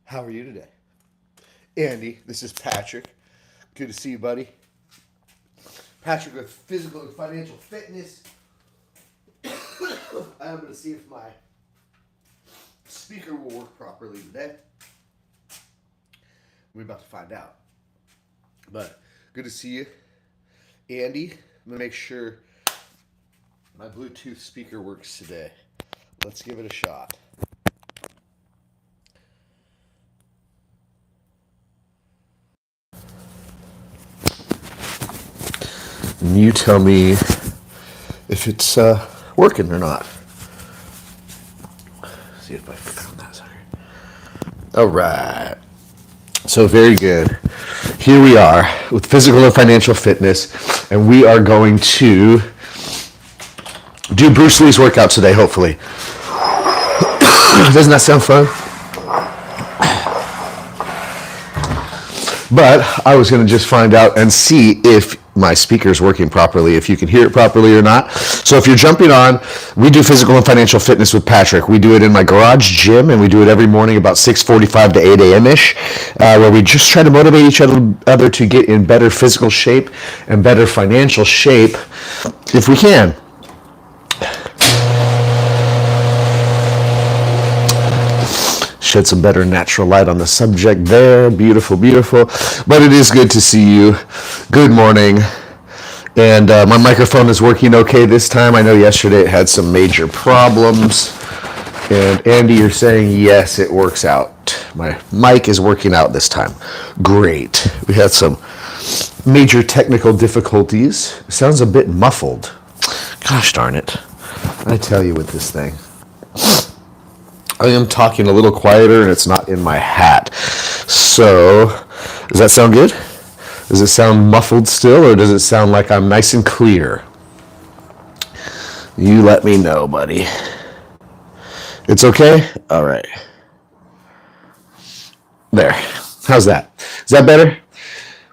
How are you today? Andy, this is Patrick. Good to see you, buddy. Patrick with Physical and Financial Fitness. I'm going to see if my speaker will work properly today. We're about to find out. But good to see you, Andy. I'm going to make sure my Bluetooth speaker works today. Let's give it a shot. And you tell me if it's working or not. See if I found that sucker. All right. So very good. Here we are with Physical and Financial Fitness, and we are going to do Bruce Lee's workout today, hopefully. Doesn't that sound fun? But I was going to just find out and see if my speaker is working properly, if you can hear it properly or not. So if you're jumping on, we do Physical and Financial Fitness with Patrick. We do it in my garage gym, and we do it every morning about 6:45 to 8 a.m.-ish, where we just try to motivate each other to get in better physical shape and better financial shape if we can. Shed some better natural light on the subject there. Beautiful, beautiful. But it is good to see you. Good morning. And my microphone is working okay this time. I know yesterday it had some major problems. And Andy, you're saying, yes, it works out. My mic is working out this time. Great. We had some major technical difficulties. It sounds a bit muffled. Gosh darn it. I tell you with this thing. I am talking a little quieter and it's not in my hat. So, does that sound good? Does it sound muffled still, or does it sound like I'm nice and clear? You let me know, buddy. It's okay? All right. There. How's that? Is that better?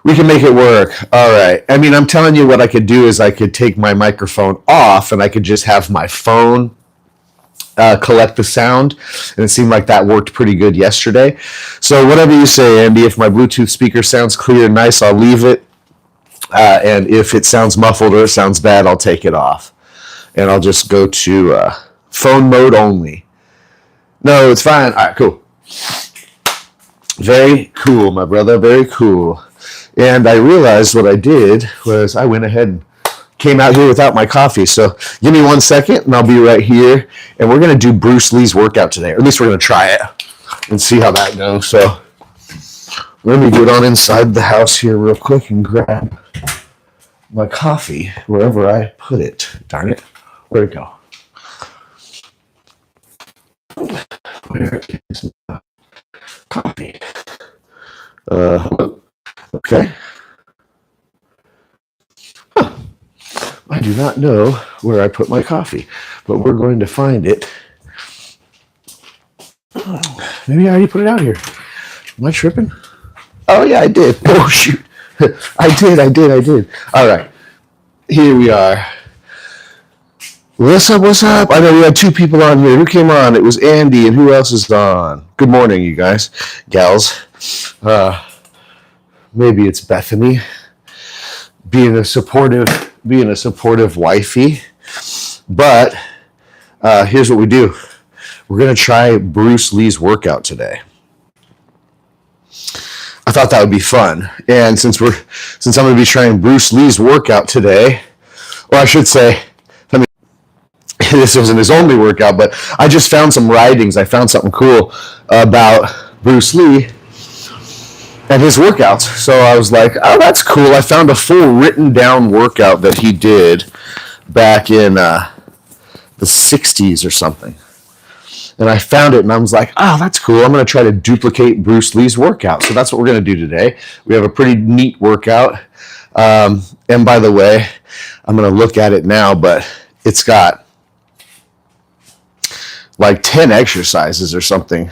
We can make it work. All right. I mean, I'm telling you what I could do is I could take my microphone off and I could just have my phone collect the sound, and it seemed like that worked pretty good yesterday. So whatever you say, Andy, if my Bluetooth speaker sounds clear and nice, I'll leave it, and if it sounds muffled or it sounds bad, I'll take it off, and I'll just go to phone mode only. No, it's fine. All right, cool. Very cool, my brother, very cool. And I realized what I did was I went ahead and came out here without my coffee. So give me 1 second and I'll be right here. And we're going to do Bruce Lee's workout today. Or at least we're going to try it and see how that goes. So let me get on inside the house here real quick and grab my coffee wherever I put it. Darn it. Where'd it go? Where is my coffee? Okay. I do not know where I put my coffee, but we're going to find it. Maybe I already put it out here. Am I tripping? Oh, yeah, I did. Oh, shoot. I did. All right. Here we are. What's up? I know we had two people on here. Who came on? It was Andy, and who else is on? Good morning, you guys. Gals. Maybe it's Bethany. Being a supportive wifey. But here's what we do. We're going to try Bruce Lee's workout today. I thought that would be fun. And since I'm going to be trying Bruce Lee's workout today, or I should say, this wasn't his only workout, but I just found some writings. I found something cool about Bruce Lee and his workouts. So I was like, oh, that's cool. I found a full written down workout that he did back in the 60s or something. And I found it and I was like, oh, that's cool. I'm going to try to duplicate Bruce Lee's workout. So that's what we're going to do today. We have a pretty neat workout. And by the way, I'm going to look at it now, but it's got like 10 exercises or something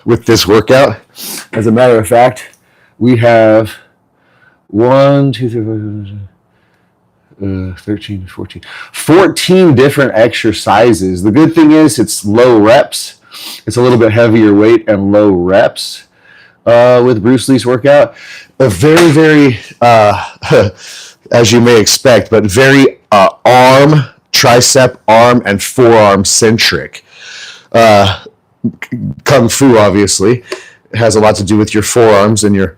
with this workout. As a matter of fact, we have 1, 2, 3, 4, 14 different exercises. The good thing is it's low reps. It's a little bit heavier weight and low reps with Bruce Lee's workout. A very, very, as you may expect, but very tricep, arm, and forearm centric. Kung Fu, obviously, has a lot to do with your forearms and your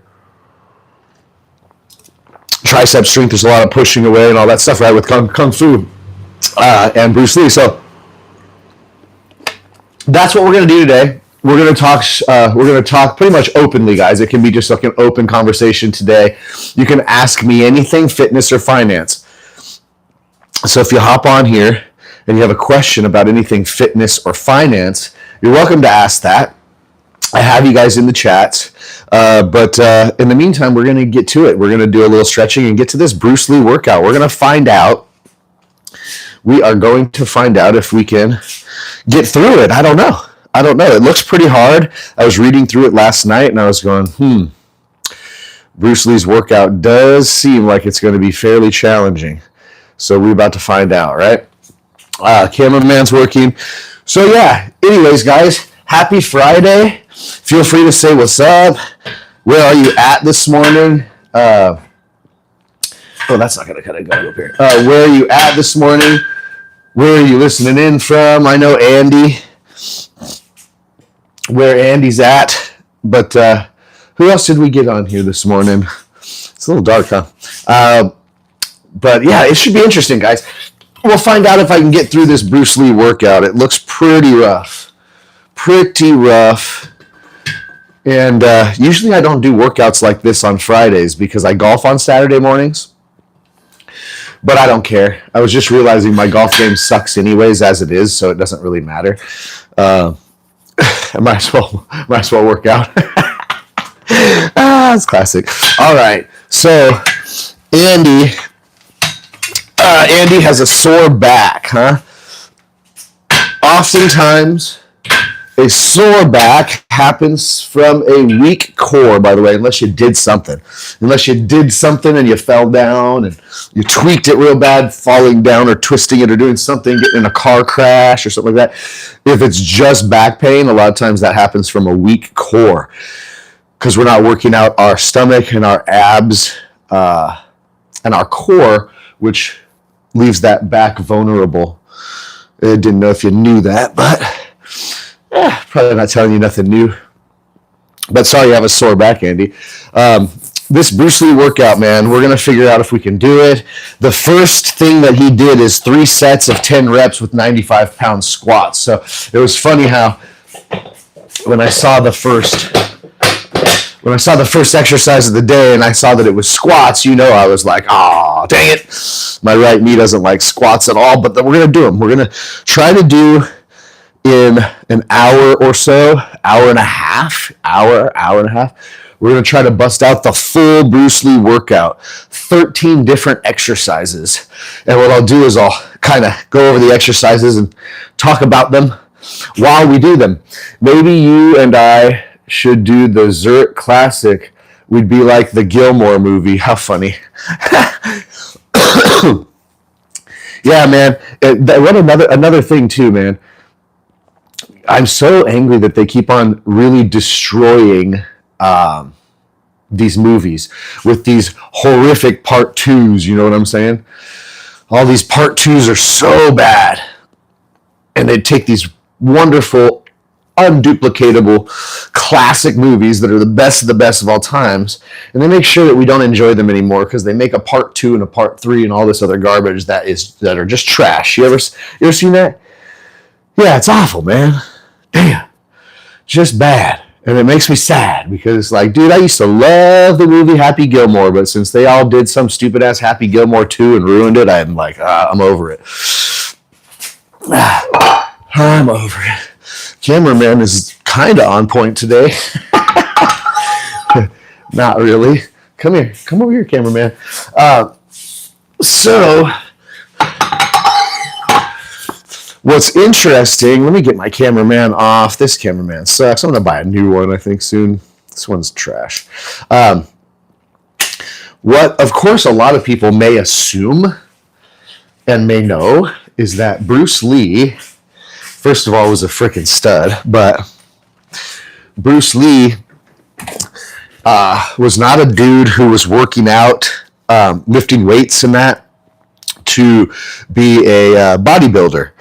tricep strength. There's a lot of pushing away and all that stuff, right, with Kung Fu and Bruce Lee. So that's what we're going to do today. We're going to talk. We're going to talk pretty much openly, guys. It can be just like an open conversation today. You can ask me anything, fitness or finance. So if you hop on here and you have a question about anything fitness or finance, you're welcome to ask that. I have you guys in the chat. But in the meantime, we're going to get to it. We're going to do a little stretching and get to this Bruce Lee workout. We're going to find out. We are going to find out if we can get through it. I don't know. It looks pretty hard. I was reading through it last night and I was going, Bruce Lee's workout does seem like it's going to be fairly challenging. So we're about to find out, right? Cameraman's working. So yeah, anyways, guys, happy Friday. Feel free to say what's up. Where are you at this morning? That's not going to kind of go up here. Where are you at this morning? Where are you listening in from? I know Andy. Where Andy's at. But who else did we get on here this morning? It's a little dark, huh? But yeah, it should be interesting, guys. We'll find out if I can get through this Bruce Lee workout. It looks pretty rough. And usually I don't do workouts like this on Fridays because I golf on Saturday mornings. But I don't care. I was just realizing my golf game sucks anyways as it is, so it doesn't really matter. I might as well work out. It's classic. All right. So Andy has a sore back, huh? Oftentimes, a sore back happens from a weak core, by the way, unless you did something. Unless you did something and you fell down and you tweaked it real bad, falling down or twisting it or doing something, getting in a car crash or something like that. If it's just back pain, a lot of times that happens from a weak core because we're not working out our stomach and our abs and our core, which leaves that back vulnerable. I didn't know if you knew that, but probably not telling you nothing new. But sorry you have a sore back, Andy. This Bruce Lee workout, man, we're going to figure out if we can do it. The first thing that he did is 3 sets of 10 reps with 95-pound squats. So it was funny how when I saw the first exercise of the day and I saw that it was squats, I was like, oh, dang it. My right knee doesn't like squats at all, but we're going to do them. We're going to try to do in an hour or so, hour and a half. We're going to try to bust out the full Bruce Lee workout, 13 different exercises. And what I'll do is I'll kind of go over the exercises and talk about them while we do them. Maybe you and I should do the Zurich Classic. We'd be like the Gilmore movie. How funny. Yeah, man. What another thing too, man. I'm so angry that they keep on really destroying these movies with these horrific part 2s. You know what I'm saying? All these part 2s are so bad. And they take these wonderful, unduplicatable, classic movies that are the best of all times, and they make sure that we don't enjoy them anymore because they make a part 2 and a part 3 and all this other garbage that are just trash. You ever seen that? Yeah, it's awful, man. Damn. Just bad. And it makes me sad because, like, dude, I used to love the movie Happy Gilmore, but since they all did some stupid-ass Happy Gilmore 2 and ruined it, I'm like, I'm over it. I'm over it. Cameraman is kind of on point today. Not really. Come here. Come over here, cameraman. So... what's interesting, let me get my cameraman off. This cameraman sucks. I'm going to buy a new one, I think, soon. This one's trash. What, of course, a lot of people may assume and may know is that Bruce Lee first of all, was a freaking stud, but Bruce Lee was not a dude who was working out, lifting weights and that to be a bodybuilder.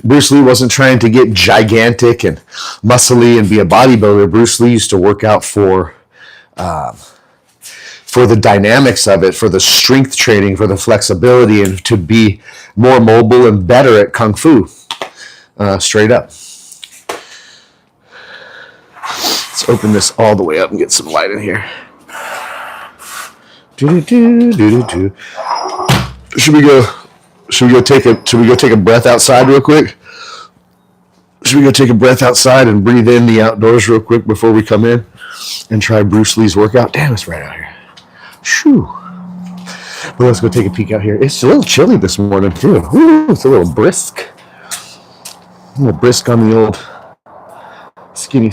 Bruce Lee wasn't trying to get gigantic and muscly and be a bodybuilder. Bruce Lee used to work out for the dynamics of it, for the strength training, for the flexibility, and to be more mobile and better at Kung Fu. Straight up. Let's open this all the way up and get some light in here. Should we go take a breath outside real quick? Should we go take a breath outside and breathe in the outdoors real quick before we come in and try Bruce Lee's workout? Damn, it's right out here. Shoo. Well, let's go take a peek out here. It's a little chilly this morning too. Woo, it's a little brisk. A little brisk on the old skiing.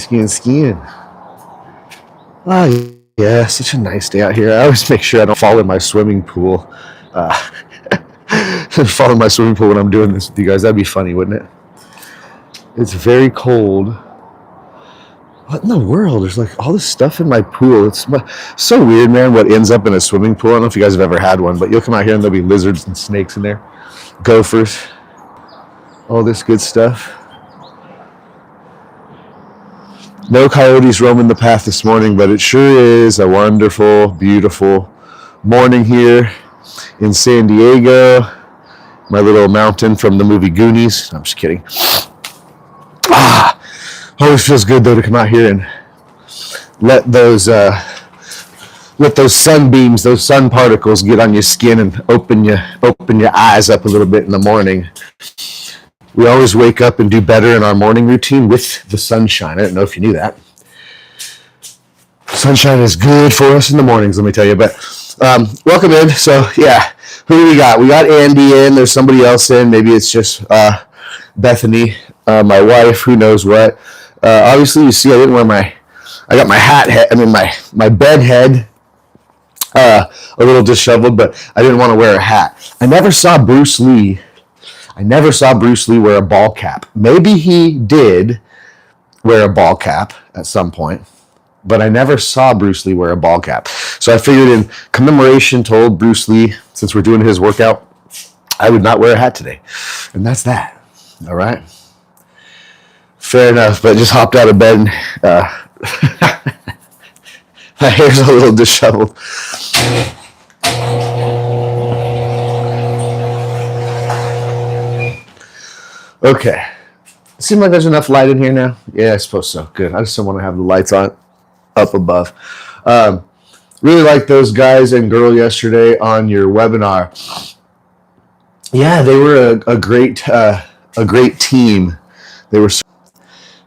Oh yeah, such a nice day out here. I always make sure I don't fall in my swimming pool. Fall in my swimming pool when I'm doing this with you guys. That'd be funny, wouldn't it? It's very cold. What in the world? There's like all this stuff in my pool. It's so weird, man, what ends up in a swimming pool. I don't know if you guys have ever had one, but you'll come out here and there'll be lizards and snakes in there. Gophers. All this good stuff. No coyotes roaming the path this morning, but it sure is a wonderful, beautiful morning here in San Diego. My little mountain from the movie Goonies. I'm just kidding. Always feels good though to come out here and let those sunbeams, those sun particles get on your skin and open your eyes up a little bit in the morning. We always wake up and do better in our morning routine with the sunshine. I don't know if you knew that. Sunshine is good for us in the mornings, let me tell you. But welcome in. So yeah, who do we got? We got Andy in. There's somebody else in. Maybe it's just Bethany, my wife. Who knows what? Obviously, you see, I got my hat head. I mean, my bed head a little disheveled, but I didn't want to wear a hat. I never saw Bruce Lee wear a ball cap. Maybe he did wear a ball cap at some point, but I never saw Bruce Lee wear a ball cap. So I figured in commemoration to old Bruce Lee, since we're doing his workout, I would not wear a hat today. And that's that. All right? Fair enough, but just hopped out of bed and my hair's a little disheveled. Okay. Seems like there's enough light in here now. Yeah, I suppose so. Good. I just don't want to have the lights on up above. Really like those guys and girl yesterday on your webinar. Yeah, they were a great team. They were.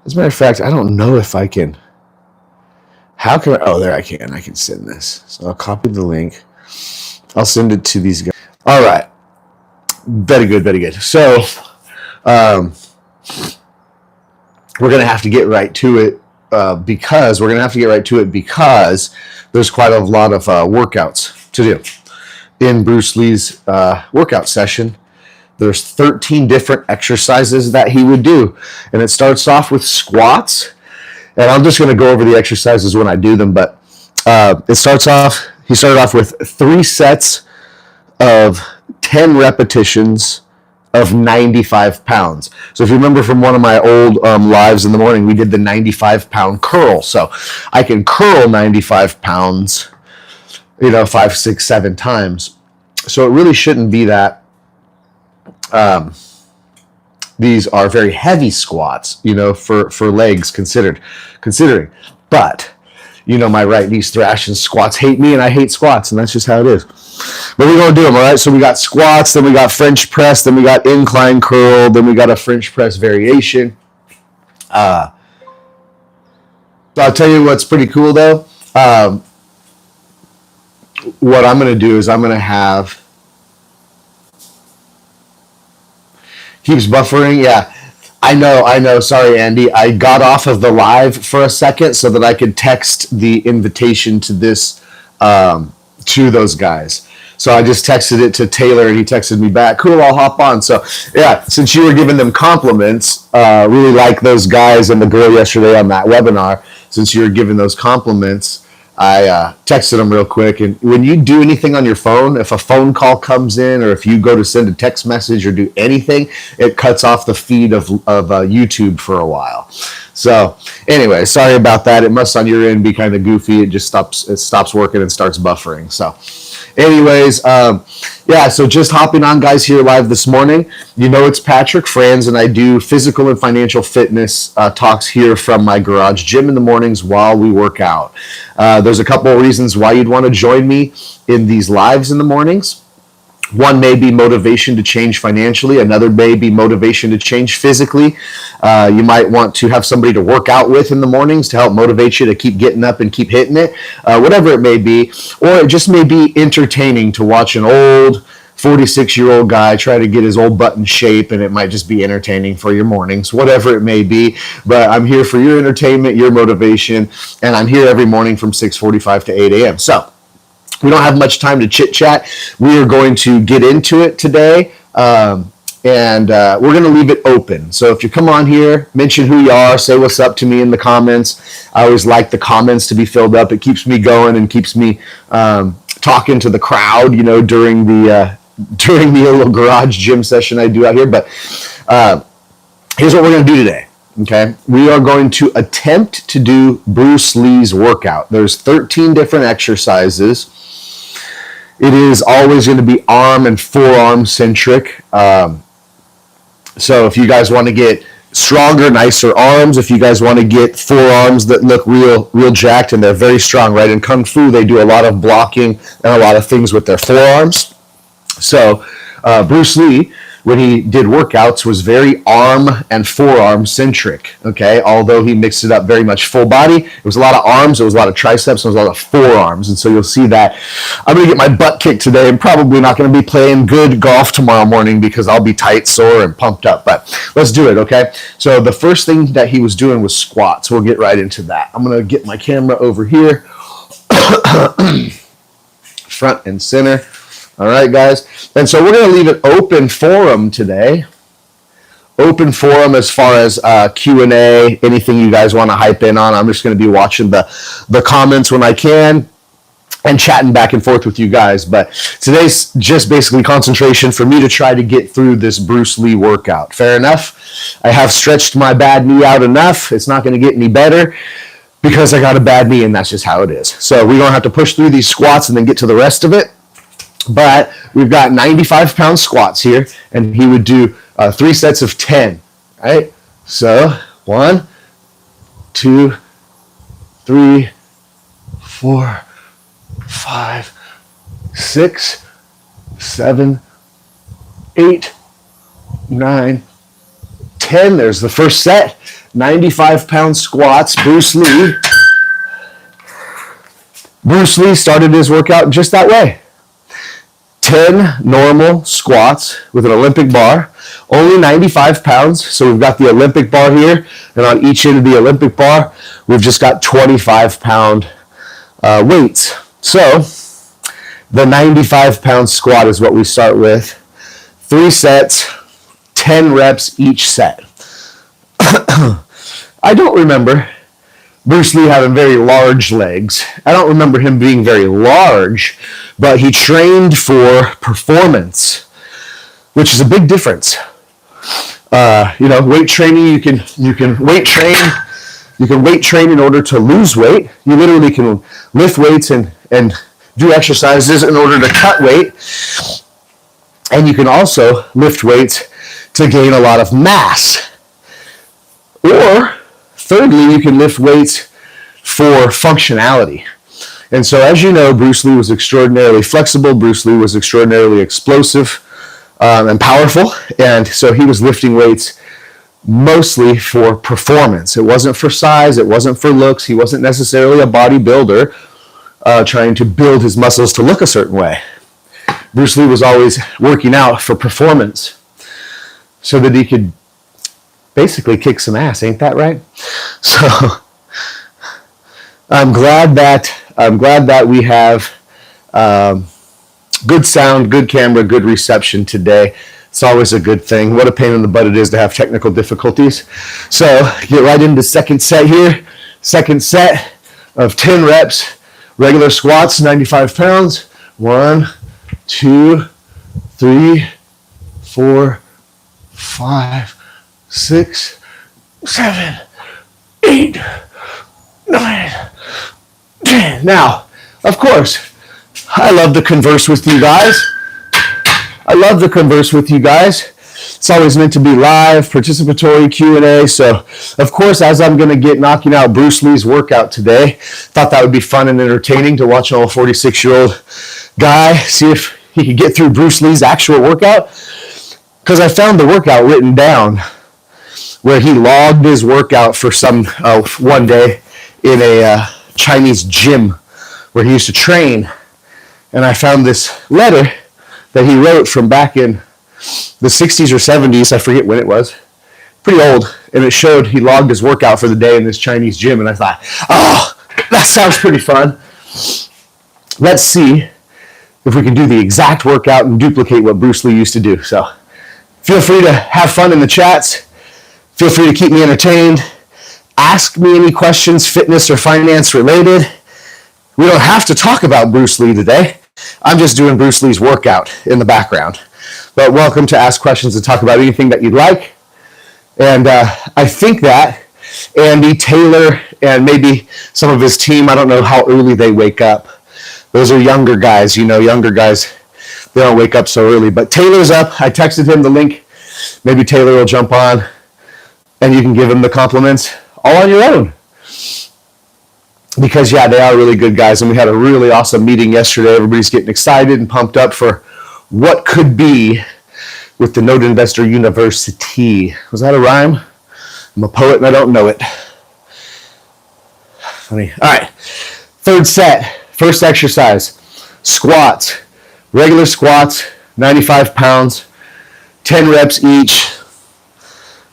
As a matter of fact, I don't know if I can. How can I? Oh, there I can. I can send this. So I'll copy the link. I'll send it to these guys. All right. Very good. So. We're going to have to get right to it because there's quite a lot of workouts to do. In Bruce Lee's workout session, there's 13 different exercises that he would do. And it starts off with squats. And I'm just going to go over the exercises when I do them. But he started off with 3 sets of 10 repetitions of 95 pounds. So if you remember from one of my old lives in the morning, we did the 95-pound curl. So I can curl 95 pounds, 5, 6, 7 times. So it really shouldn't be that. These are very heavy squats, for legs considering. But, my right knee's thrashing. Squats hate me and I hate squats, and that's just how it is. But we're going to do them, all right? So we got squats, then we got French press, then we got incline curl, then we got a French press variation. So I'll tell you what's pretty cool, though. What I'm going to do is I'm going to have... Keeps buffering, yeah. I know. Sorry, Andy. I got off of the live for a second so that I could text the invitation to this to those guys. So I just texted it to Taylor, and he texted me back. Cool, I'll hop on. So yeah, since you were giving them compliments, really like those guys and the girl yesterday on that webinar. Since you were giving those compliments, I texted them real quick. And when you do anything on your phone, if a phone call comes in, or if you go to send a text message or do anything, it cuts off the feed of YouTube for a while. So anyway, sorry about that. It must on your end be kind of goofy. It stops working and starts buffering. So anyways, yeah, so just hopping on, guys, here live this morning. You know, it's Patrick Franz, and I do physical and financial fitness talks here from my garage gym in the mornings while we work out. There's a couple of reasons why you'd want to join me in these lives in the mornings. One may be motivation to change financially. Another may be motivation to change physically. You might want to have somebody to work out with in the mornings to help motivate you to keep getting up and keep hitting it. Whatever it may be. Or it just may be entertaining to watch an old 46-year-old guy try to get his old butt in shape, and it might just be entertaining for your mornings, whatever it may be. But I'm here for your entertainment, your motivation, and I'm here every morning from 6:45 to 8 a.m. So we don't have much time to chit chat. We are going to get into it today, and we're going to leave it open. So if you come on here, mention who you are, say what's up to me in the comments. I always like the comments to be filled up. It keeps me going and keeps me talking to the crowd, you know, during the little garage gym session I do out here. But here's what we're going to do today. Okay, we are going to attempt to do Bruce Lee's workout. There's 13 different exercises. It is always going to be arm and forearm centric. So if you guys want to get stronger, nicer arms, if you guys want to get forearms that look real jacked and they're very strong, right? In Kung Fu, they do a lot of blocking and a lot of things with their forearms. So Bruce Lee, when he did workouts, was very arm and forearm centric, okay? Although he mixed it up very much full body. It was a lot of arms, it was a lot of triceps, it was a lot of forearms. And so you'll see that I'm going to get my butt kicked today. I'm probably not going to be playing good golf tomorrow morning because I'll be tight, sore, and pumped up. But let's do it, okay? So the first thing that he was doing was squats. We'll get right into that. I'm going to get my camera over here, front and center. All right, guys. And so we're going to leave it open forum today. Open forum as far as Q&A, anything you guys want to hype in on. I'm just going to be watching the comments when I can and chatting back and forth with you guys. But today's just basically concentration for me to try to get through this Bruce Lee workout. Fair enough? I have stretched my bad knee out enough. It's not going to get any better because I got a bad knee, and that's just how it is. So we're going to have to push through these squats and then get to the rest of it. But we've got 95-pound squats here, and he would do 3 sets of 10, right? So 1, 2, 3, 4, 5, 6, 7, 8, 9, 10. There's the first set. 95-pound squats. Bruce Lee started his workout just that way. 10 normal squats with an Olympic bar, only 95 pounds. So we've got the Olympic bar here, and on each end of the Olympic bar, we've just got 25-pound weights. So the 95-pound squat is what we start with. 3 sets, 10 reps each set. I don't remember Bruce Lee having very large legs. I don't remember him being very large, but he trained for performance, which is a big difference. Weight training, you can weight train. You can weight train in order to lose weight. You literally can lift weights and do exercises in order to cut weight. And you can also lift weights to gain a lot of mass. Or thirdly, you can lift weights for functionality. And so, as you know, Bruce Lee was extraordinarily flexible. Bruce Lee was extraordinarily explosive and powerful. And so he was lifting weights mostly for performance. It wasn't for size. It wasn't for looks. He wasn't necessarily a bodybuilder trying to build his muscles to look a certain way. Bruce Lee was always working out for performance so that he could basically kick some ass. Ain't that right? So I'm glad that we have Good sound, good camera, good reception today. It's always a good thing. What a pain in the butt it is to have technical difficulties. So get right into second set here. Second set of 10 reps, regular squats, 95 pounds. 1, 2, 3, 4, 5, 6, 7, 8, 9, 10. Now, of course, I love to converse with you guys. It's always meant to be live, participatory Q&A. So, of course, as I'm going to get knocking out Bruce Lee's workout today, thought that would be fun and entertaining to watch an old 46-year-old guy see if he could get through Bruce Lee's actual workout. Because I found the workout written down where he logged his workout for some one day in a Chinese gym where he used to train. And I found this letter that he wrote from back in the 60s or 70s. I forget when it was. Pretty old. And it showed he logged his workout for the day in this Chinese gym. And I thought, oh, that sounds pretty fun. Let's see if we can do the exact workout and duplicate what Bruce Lee used to do. So feel free to have fun in the chats. Feel free to keep me entertained. Ask me any questions, fitness or finance related. We don't have to talk about Bruce Lee today. I'm just doing Bruce Lee's workout in the background. But welcome to ask questions and talk about anything that you'd like. And I think that Andy, Taylor, and maybe some of his team, I don't know how early they wake up. Those are younger guys. Younger guys, they don't wake up so early. But Taylor's up. I texted him the link. Maybe Taylor will jump on and you can give him the compliments all on your own. Because, yeah, they are really good guys, and we had a really awesome meeting yesterday. Everybody's getting excited and pumped up for what could be with the Node Investor University. Was that a rhyme? I'm a poet and I don't know it. Funny. All right, third set, first exercise, squats, regular squats, 95 pounds, 10 reps each,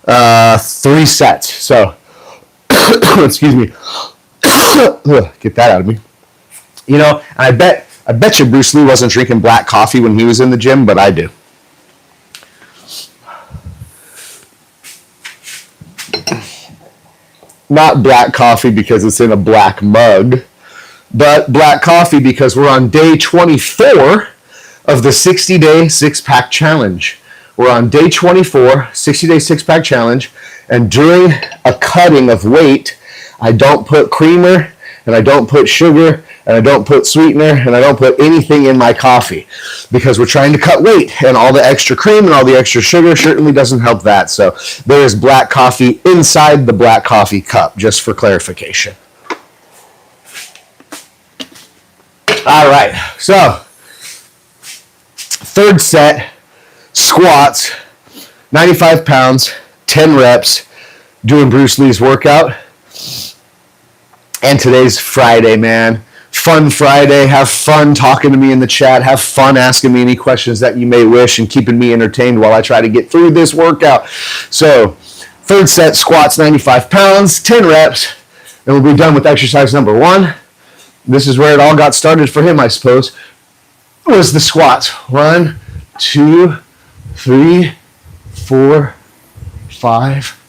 3 sets. So, excuse me. Get that out of me. I bet you Bruce Lee wasn't drinking black coffee when he was in the gym, but I do. Not black coffee because it's in a black mug, but black coffee because we're on day 24 of the 60-day six-pack challenge. We're on day 24, 60-day six-pack challenge, and during a cutting of weight, I don't put creamer, and I don't put sugar, and I don't put sweetener, and I don't put anything in my coffee because we're trying to cut weight, and all the extra cream and all the extra sugar certainly doesn't help that. So there is black coffee inside the black coffee cup, just for clarification. All right, so third set, squats, 95 pounds, 10 reps, doing Bruce Lee's workout. And today's Friday, man. Fun Friday. Have fun talking to me in the chat. Have fun asking me any questions that you may wish and keeping me entertained while I try to get through this workout. So, third set, squats, 95 pounds, 10 reps, and we'll be done with exercise number 1. This is where it all got started for him, I suppose. It was the squats. 1, 2, 3, 4, 5,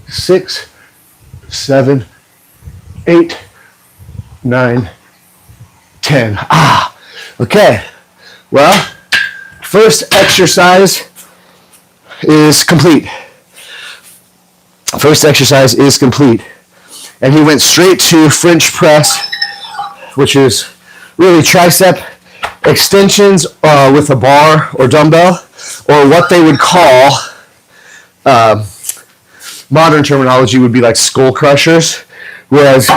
6, 7, 8, 9, 10. Okay. Well, first exercise is complete. And he went straight to French press, which is really tricep extensions with a bar or dumbbell, or what they would call, modern terminology would be like skull crushers. Whereas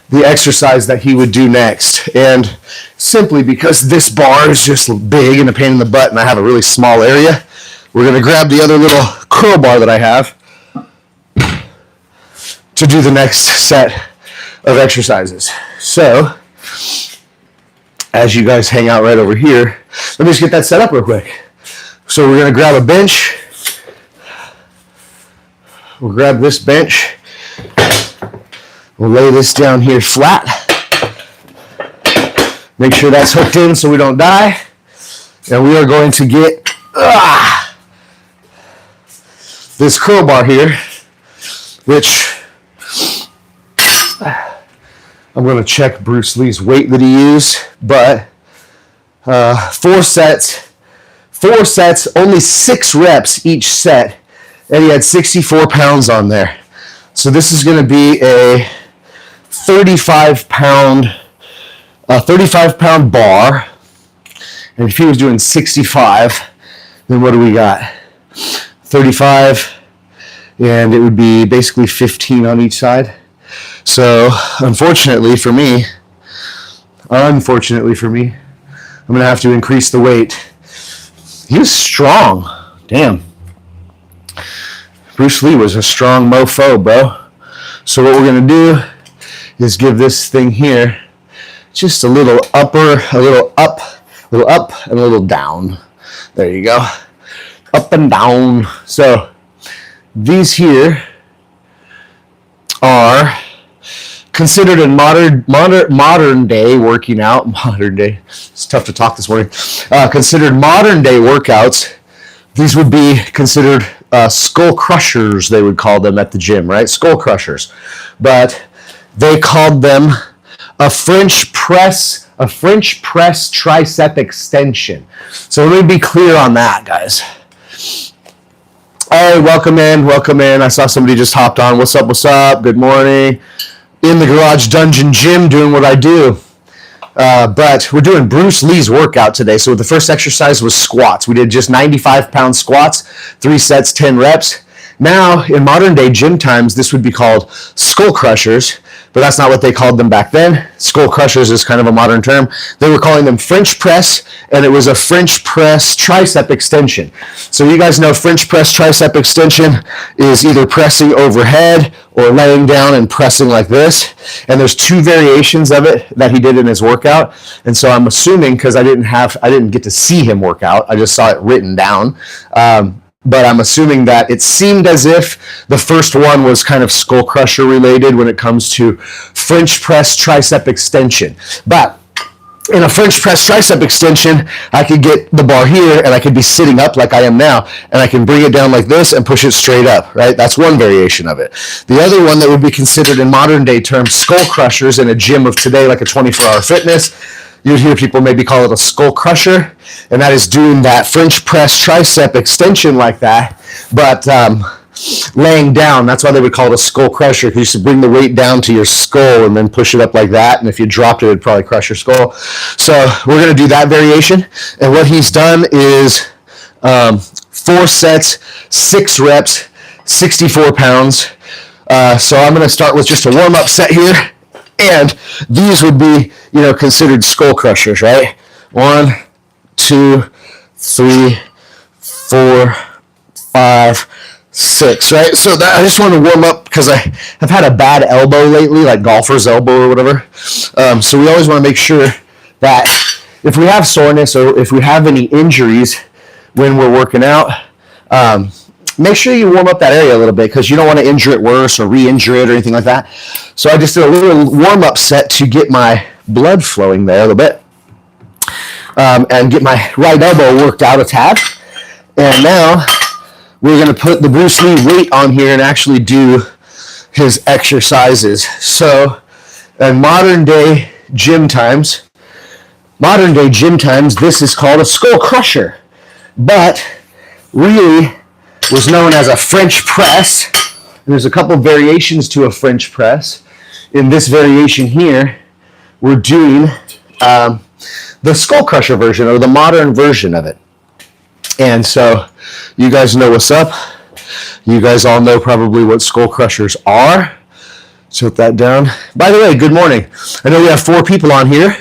the exercise that he would do next, and simply because this bar is just big and a pain in the butt and I have a really small area, we're going to grab the other little curl bar that I have to do the next set of exercises. So, as you guys hang out right over here, let me just get that set up real quick. So we're going to grab a bench. We'll grab this bench. We'll lay this down here flat. Make sure that's hooked in so we don't die. And we are going to get this curl bar here, which I'm going to check Bruce Lee's weight that he used, but 4 sets, only 6 reps each set, and he had 64 pounds on there. So this is going to be a 35 pound bar. And if he was doing 65, then what do we got? 35, and it would be basically 15 on each side. So unfortunately for me, I'm going to have to increase the weight. He was strong. Damn. Bruce Lee was a strong mofo, bro. So what we're going to do is give this thing here just a little up, and a little down. There you go. Up and down. So these here are considered in modern day working out. Modern day. It's tough to talk this morning. Considered modern day workouts. These would be considered skull crushers, they would call them at the gym, right? Skull crushers. But they called them a French press tricep extension. So let me be clear on that, guys. All right, welcome in. I saw somebody just hopped on. What's up? Good morning. In the garage dungeon gym doing what I do. But we're doing Bruce Lee's workout today. So the first exercise was squats. We did just 95-pound squats, 3 sets, 10 reps. Now, in modern day gym times, this would be called skull crushers, but that's not what they called them back then. Skull crushers is kind of a modern term. They were calling them French press, and it was a French press tricep extension. So you guys know French press tricep extension is either pressing overhead or laying down and pressing like this. And there's 2 variations of it that he did in his workout. And so I'm assuming, because I didn't get to see him work out, I just saw it written down. But I'm assuming that it seemed as if the first one was kind of skull crusher related when it comes to French press tricep extension. But in a French press tricep extension, I could get the bar here and I could be sitting up like I am now, and I can bring it down like this and push it straight up, right? That's one variation of it. The other one that would be considered in modern day terms skull crushers in a gym of today, like a 24-hour fitness, you'd hear people maybe call it a skull crusher, and that is doing that French press tricep extension like that, but laying down. That's why they would call it a skull crusher, because you used to bring the weight down to your skull and then push it up like that, and if you dropped it, it would probably crush your skull. So we're going to do that variation, and what he's done is 4 sets, 6 reps, 64 pounds. So I'm going to start with just a warm-up set here. And these would be, considered skull crushers, right? 1, 2, 3, 4, 5, 6, right? So I just want to warm up because I have had a bad elbow lately, like golfer's elbow or whatever. So we always want to make sure that if we have soreness or if we have any injuries when we're working out, make sure you warm up that area a little bit because you don't want to injure it worse or re-injure it or anything like that. So I just did a little warm-up set to get my blood flowing there a little bit and get my right elbow worked out a tad. And now we're going to put the Bruce Lee weight on here and actually do his exercises. So in modern day gym times, this is called a skull crusher. But really was known as a French press. And there's a couple variations to a French press. In this variation here, we're doing the skull crusher version or the modern version of it. And so you guys know what's up. You guys all know probably what skull crushers are. Put that down. By the way, good morning. I know we have 4 people on here.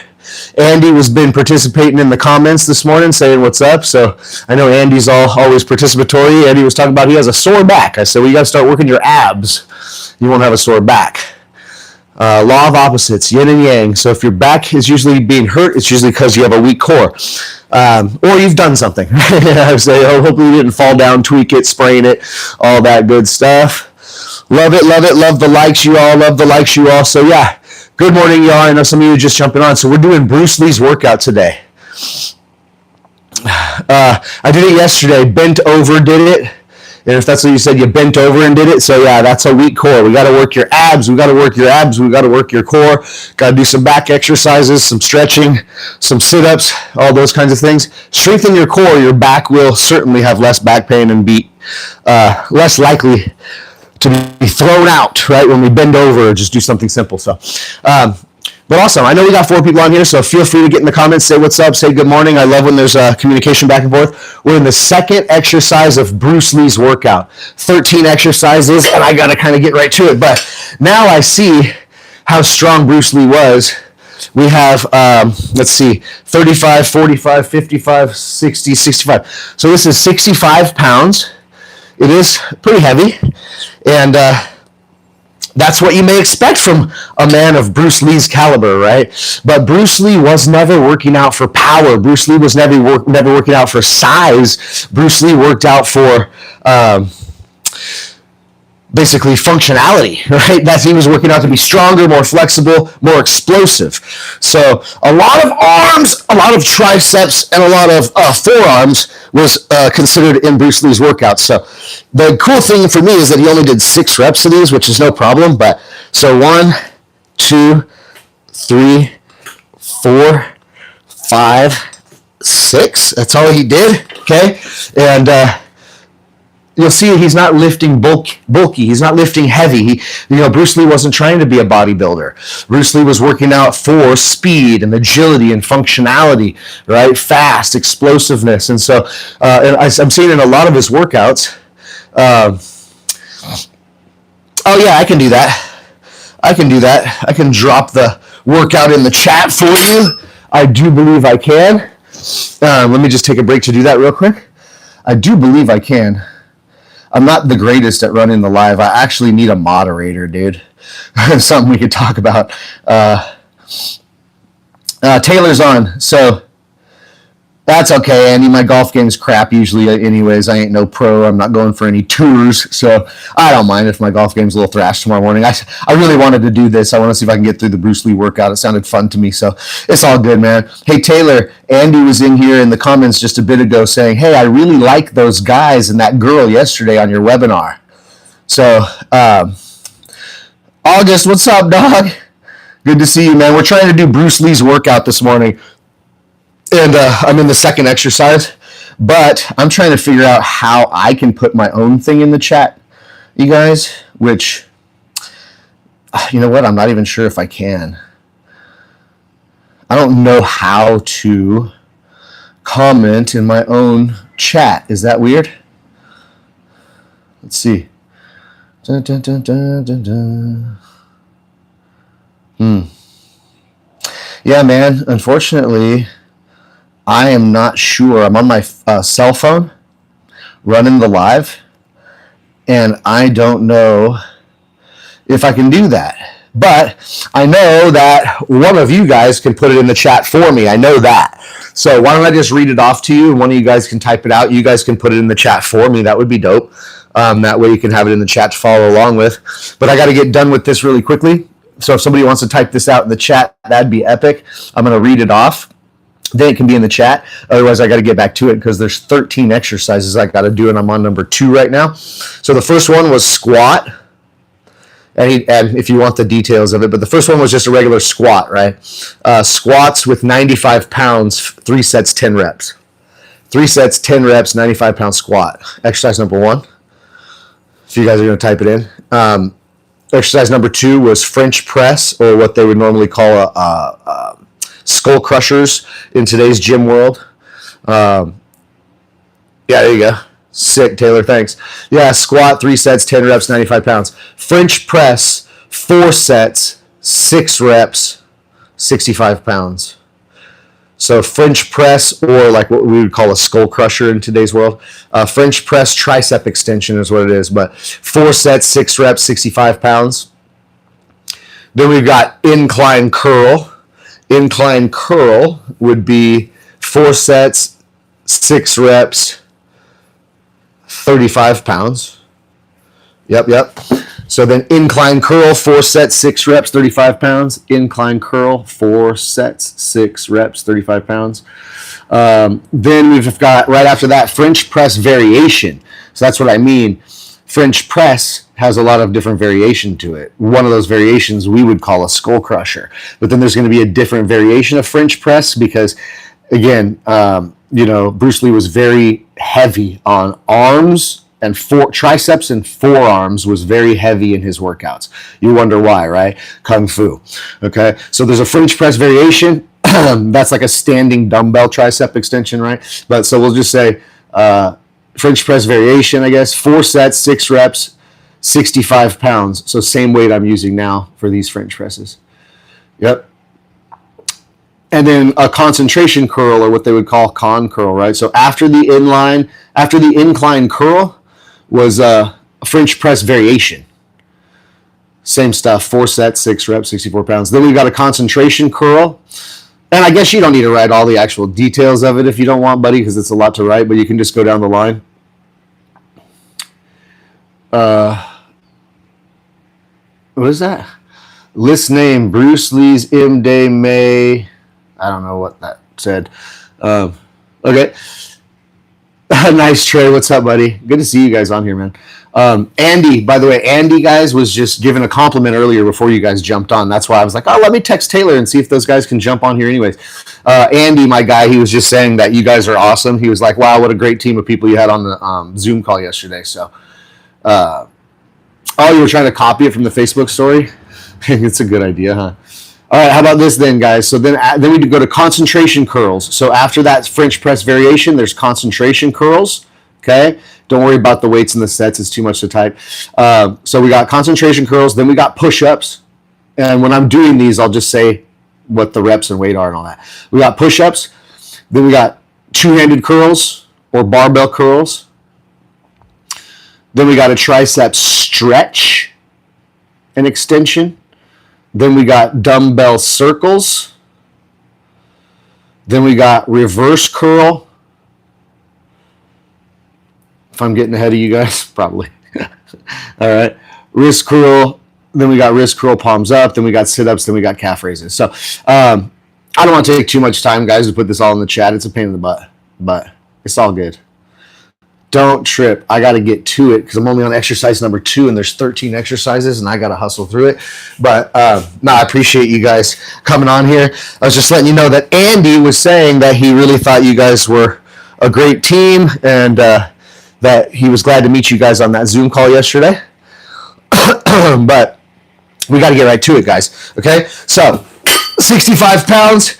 Andy has been participating in the comments this morning saying what's up. So I know Andy's always participatory. Andy was talking about he has a sore back. I said, well, you got to start working your abs. You won't have a sore back. Law of opposites, yin and yang. So if your back is usually being hurt, it's usually because you have a weak core. Or you've done something. I say, hopefully you didn't fall down, tweak it, sprain it, all that good stuff. Love it. Love the likes, you all. Love the likes, you all. So yeah. Good morning, y'all. I know some of you are just jumping on. So we're doing Bruce Lee's workout today. I did it yesterday. Bent over did it. And if that's what you said, you bent over and did it. So yeah, that's a weak core. We got to work your abs. We got to work your abs. We got to work your core. Got to do some back exercises, some stretching, some sit-ups, all those kinds of things. Strengthen your core. Your back will certainly have less back pain and be less likely to be thrown out, right, when we bend over or just do something simple. So, but awesome. I know we got 4 people on here, so feel free to get in the comments, say what's up, say good morning. I love when there's communication back and forth. We're in the second exercise of Bruce Lee's workout. 13 exercises, and I got to kind of get right to it. But now I see how strong Bruce Lee was. We have, let's see, 35, 45, 55, 60, 65. So this is 65 pounds. It is pretty heavy, and that's what you may expect from a man of Bruce Lee's caliber, right? But Bruce Lee was never working out for power. Bruce Lee was never working out for size. Bruce Lee worked out for basically functionality, right? That's he was working out to be stronger, more flexible, more explosive. So a lot of arms, a lot of triceps, and a lot of forearms was considered in Bruce Lee's workouts. So the cool thing for me is that he only did 6 reps of these, which is no problem. But so 1, 2, 3, 4, 5, 6. That's all he did. Okay, and you'll see he's not lifting bulky. He's not lifting heavy. Bruce Lee wasn't trying to be a bodybuilder. Bruce Lee was working out for speed and agility and functionality, right? Fast, explosiveness. And so and I'm seeing in a lot of his workouts, oh yeah, I can do that. I can drop the workout in the chat for you. I do believe I can. Let me just take a break to do that real quick. I do believe I can. I'm not the greatest at running the live. I actually need a moderator, dude. Something we could talk about. Taylor's on, so that's okay, Andy. My golf game's crap usually anyways. I ain't no pro. I'm not going for any tours, so I don't mind if my golf game's a little thrashed tomorrow morning. I really wanted to do this. I want to see if I can get through the Bruce Lee workout. It sounded fun to me, so it's all good, man. Hey, Taylor, Andy was in here in the comments just a bit ago saying, hey, I really like those guys and that girl yesterday on your webinar. So, August, what's up, dog? Good to see you, man. We're trying to do Bruce Lee's workout this morning. And I'm in the second exercise, but I'm trying to figure out how I can put my own thing in the chat, you guys, which, you know what, I'm not even sure if I can. I don't know how to comment in my own chat. Is that weird? Let's see. Dun, dun, dun, dun, dun, dun. Yeah, man, unfortunately, I am not sure. I'm on my cell phone running the live, and I don't know if I can do that. But I know that one of you guys can put it in the chat for me. I know that. So why don't I just read it off to you, and one of you guys can type it out. You guys can put it in the chat for me. That would be dope. That way you can have it in the chat to follow along with. But I got to get done with this really quickly. So if somebody wants to type this out in the chat, that'd be epic. I'm going to read it off. Then it can be in the chat. Otherwise, I got to get back to it because there's 13 exercises I got to do, and I'm on number 2 right now. So the first one was squat. And if you want the details of it, but the first one was just a regular squat, right? Squats with 95 pounds, 3 sets, 10 reps. 3 sets, 10 reps, 95-pound squat. Exercise number 1. If you guys are going to type it in. Exercise number 2 was French press, or what they would normally call a skull crushers in today's gym world. Yeah, there you go. Sick, Taylor, thanks. Yeah, squat, 3 sets, 10 reps, 95 pounds. French press, 4 sets, 6 reps, 65 pounds. So French press, or like what we would call a skull crusher in today's world. French press tricep extension is what it is, but 4 sets, 6 reps, 65 pounds. Then we've got incline curl. Incline curl would be 4 sets, 6 reps, 35 pounds. Yep. So So then incline curl, 4 sets, 6 reps, 35 pounds. Incline curl, 4 sets, 6 reps, 35 pounds. Then we've got, right after that, French press variation. So that's what I mean. French press has a lot of different variation to it. One of those variations we would call a skull crusher. But then there's going to be a different variation of French press because, again, Bruce Lee was very heavy on arms and triceps and forearms was very heavy in his workouts. You wonder why, right? Kung Fu. Okay, so there's a French press variation. That's like a standing dumbbell tricep extension, right? But so we'll just say French press variation, I guess, 4 sets, 6 reps, 65 pounds. So same weight I'm using now for these French presses. Yep. And then a concentration curl, or what they would call con curl, right? So after the incline curl was a French press variation. Same stuff, 4 sets, 6 reps, 64 pounds. Then we got a concentration curl. And I guess you don't need to write all the actual details of it if you don't want, buddy, because it's a lot to write, but you can just go down the line. What is that? List name, Bruce Lee's M-Day May. I don't know what that said. Okay. Nice, Trey. What's up, buddy? Good to see you guys on here, man. Andy, by the way, Andy, guys, was just giving a compliment earlier before you guys jumped on. That's why I was like, let me text Taylor and see if those guys can jump on here anyways. Andy, my guy, he was just saying that you guys are awesome. He was like, wow, what a great team of people you had on the Zoom call yesterday. So, you were trying to copy it from the Facebook story? It's a good idea, huh? All right, how about this then, guys? So then we go to concentration curls. So after that French press variation, there's concentration curls, okay? Don't worry about the weights and the sets. It's too much to type. So we got concentration curls. Then we got push-ups. And when I'm doing these, I'll just say what the reps and weight are and all that. We got push-ups. Then we got two-handed curls or barbell curls. Then we got a tricep stretch and extension. Then we got dumbbell circles. Then we got reverse curl. If I'm getting ahead of you guys, probably. All right. Wrist curl. Then we got wrist curl, palms up. Then we got sit-ups. Then we got calf raises. So I don't want to take too much time, guys, to put this all in the chat. It's a pain in the butt, but it's all good. Don't trip. I got to get to it because I'm only on exercise number 2 and there's 13 exercises and I got to hustle through it. But I appreciate you guys coming on here. I was just letting you know that Andy was saying that he really thought you guys were a great team and that he was glad to meet you guys on that Zoom call yesterday. But we got to get right to it, guys. Okay? So 65 pounds,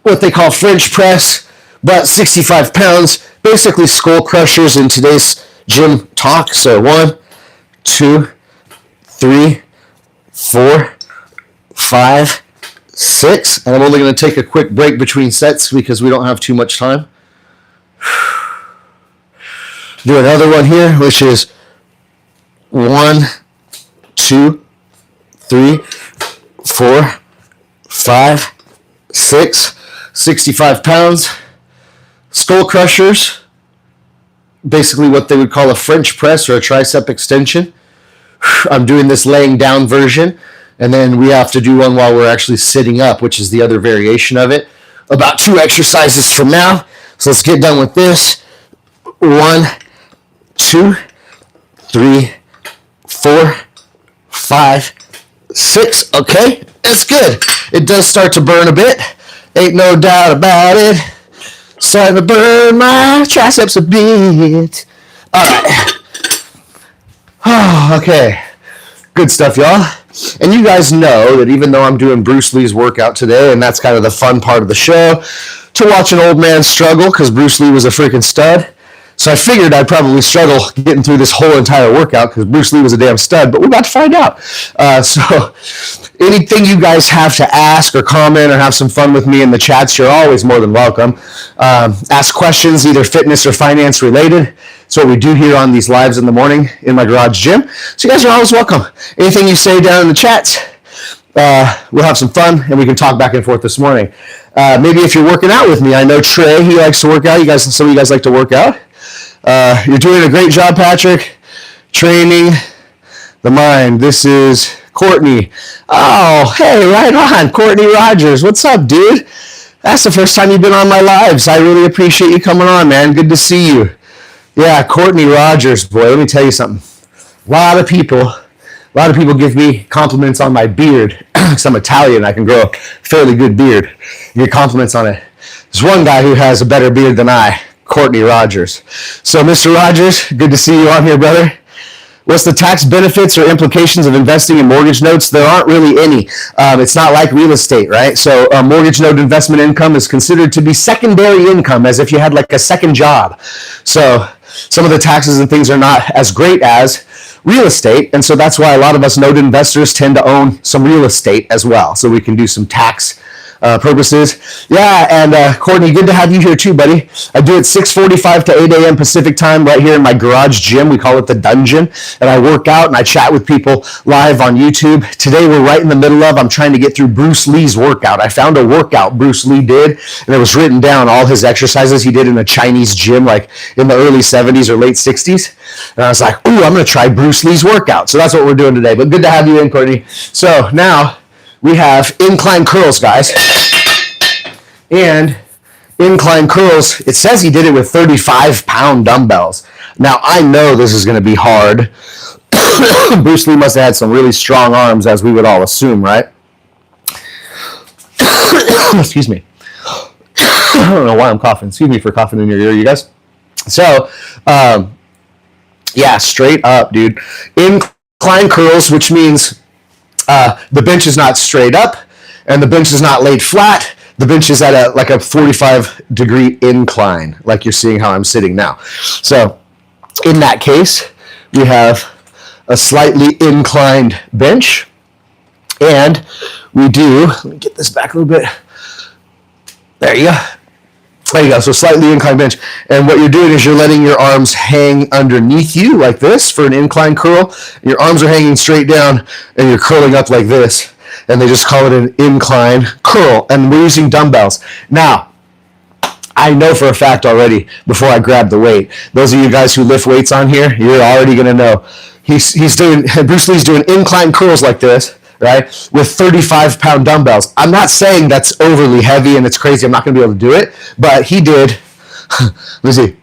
what they call French press, but 65 pounds, basically skull crushers in today's gym talk. So 1, 2, 3, 4, 5, 6. And I'm only going to take a quick break between sets because we don't have too much time. Do another one here, which is 1, 2, 3, 4, 5, 6, 65 pounds. Skull crushers, basically what they would call a French press or a tricep extension. I'm doing this laying down version, and then we have to do one while we're actually sitting up, which is the other variation of it. About 2 exercises from now. So let's get done with this. 1, 2, 3, 4, 5, 6. Okay, that's good. It does start to burn a bit. Ain't no doubt about it. Starting to burn my triceps a bit. All right. Oh, okay. Good stuff, y'all. And you guys know that even though I'm doing Bruce Lee's workout today, and that's kind of the fun part of the show, to watch an old man struggle, because Bruce Lee was a freaking stud. So I figured I'd probably struggle getting through this whole entire workout because Bruce Lee was a damn stud, but we're about to find out. So anything you guys have to ask or comment or have some fun with me in the chats, you're always more than welcome. Ask questions, either fitness or finance related. It's what we do here on these lives in the morning in my garage gym. So you guys are always welcome. Anything you say down in the chats, we'll have some fun and we can talk back and forth this morning. Maybe if you're working out with me, I know Trey, he likes to work out. Some of you guys like to work out. You're doing a great job, Patrick. Training the mind. This is Courtney. Oh, hey, right on. Courtney Rogers. What's up, dude? That's the first time you've been on my lives. I really appreciate you coming on, man. Good to see you. Yeah, Courtney Rogers. Boy, let me tell you something. A lot of people give me compliments on my beard. Because I'm Italian, I can grow a fairly good beard. You get compliments on it. There's one guy who has a better beard than I, Courtney Rogers. So, Mr. Rogers, good to see you on here, brother. What's the tax benefits or implications of investing in mortgage notes? There aren't really any. It's not like real estate, right? So mortgage note investment income is considered to be secondary income, as if you had like a second job. So some of the taxes and things are not as great as real estate, and so that's why a lot of us note investors tend to own some real estate as well, so we can do some tax purposes. Yeah, and Courtney, good to have you here too, buddy. I do it 6:45 to 8 a.m. Pacific time right here in my garage gym. We call it the dungeon, and I work out and I chat with people live on YouTube. Today we're right in the middle of, I'm trying to get through Bruce Lee's workout. I found a workout Bruce Lee did, and it was written down, all his exercises he did in a Chinese gym like in the early 70s or late 60s. And I was like, ooh, I'm going to try Bruce Lee's workout. So that's what we're doing today. But good to have you in, Courtney. So now we have incline curls, guys. And incline curls, it says he did it with 35-pound dumbbells. Now, I know this is going to be hard. Bruce Lee must have had some really strong arms, as we would all assume, right? Excuse me. I don't know why I'm coughing. Excuse me for coughing in your ear, you guys. So, yeah, straight up, dude. Incline curls, which means the bench is not straight up and the bench is not laid flat. The bench is at a 45-degree incline, like you're seeing how I'm sitting now. So in that case, we have a slightly inclined bench, and we do, let me get this back a little bit. There you go. There you go. So slightly inclined bench. And what you're doing is you're letting your arms hang underneath you like this for an incline curl. Your arms are hanging straight down and you're curling up like this. And they just call it an incline curl. And we're using dumbbells. Now, I know for a fact already, before I grab the weight, those of you guys who lift weights on here, you're already going to know. Bruce Lee's doing incline curls like this, right, with 35-pound dumbbells. I'm not saying that's overly heavy and it's crazy. I'm not going to be able to do it. But he did, let me see,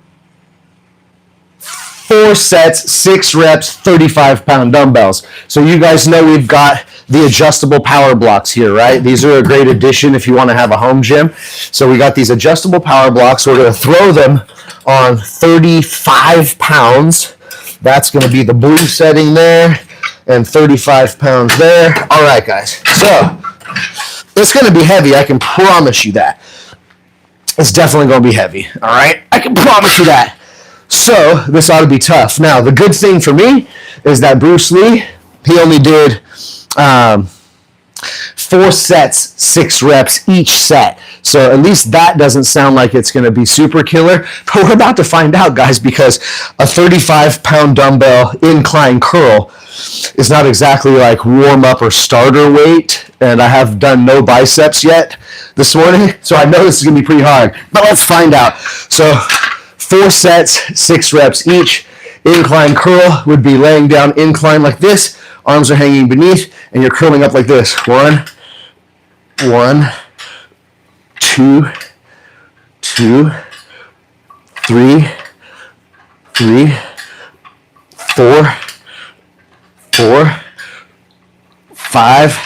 4 sets, 6 reps, 35-pound dumbbells. So you guys know we've got the adjustable power blocks here, right? These are a great addition if you want to have a home gym. So we got these adjustable power blocks. We're going to throw them on 35 pounds. That's going to be the blue setting there. And 35 pounds there. All right, guys. So it's going to be heavy. I can promise you that. It's definitely going to be heavy. All right? I can promise you that. So this ought to be tough. Now, the good thing for me is that Bruce Lee, he only did 4 sets, 6 reps each set. So at least that doesn't sound like it's going to be super killer. But we're about to find out, guys, because a 35-pound dumbbell incline curl is not exactly like warm-up or starter weight. And I have done no biceps yet this morning, so I know this is going to be pretty hard. But let's find out. So 4 sets, 6 reps each. Incline curl would be laying down incline like this. Arms are hanging beneath, and you're curling up like this. 1, 2, 2, 3, 4, 5,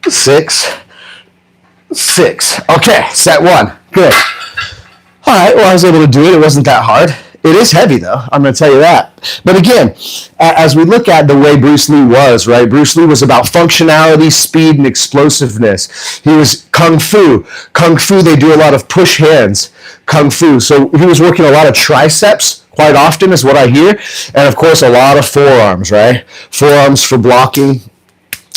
6. Okay, set 1. Good. All right, well, I was able to do it. It wasn't that hard. It is heavy, though. I'm going to tell you that. But again, as we look at the way Bruce Lee was, right? Bruce Lee was about functionality, speed, and explosiveness. He was Kung Fu. Kung Fu, they do a lot of push hands. Kung Fu. So he was working a lot of triceps quite often is what I hear. And, of course, a lot of forearms, right? Forearms for blocking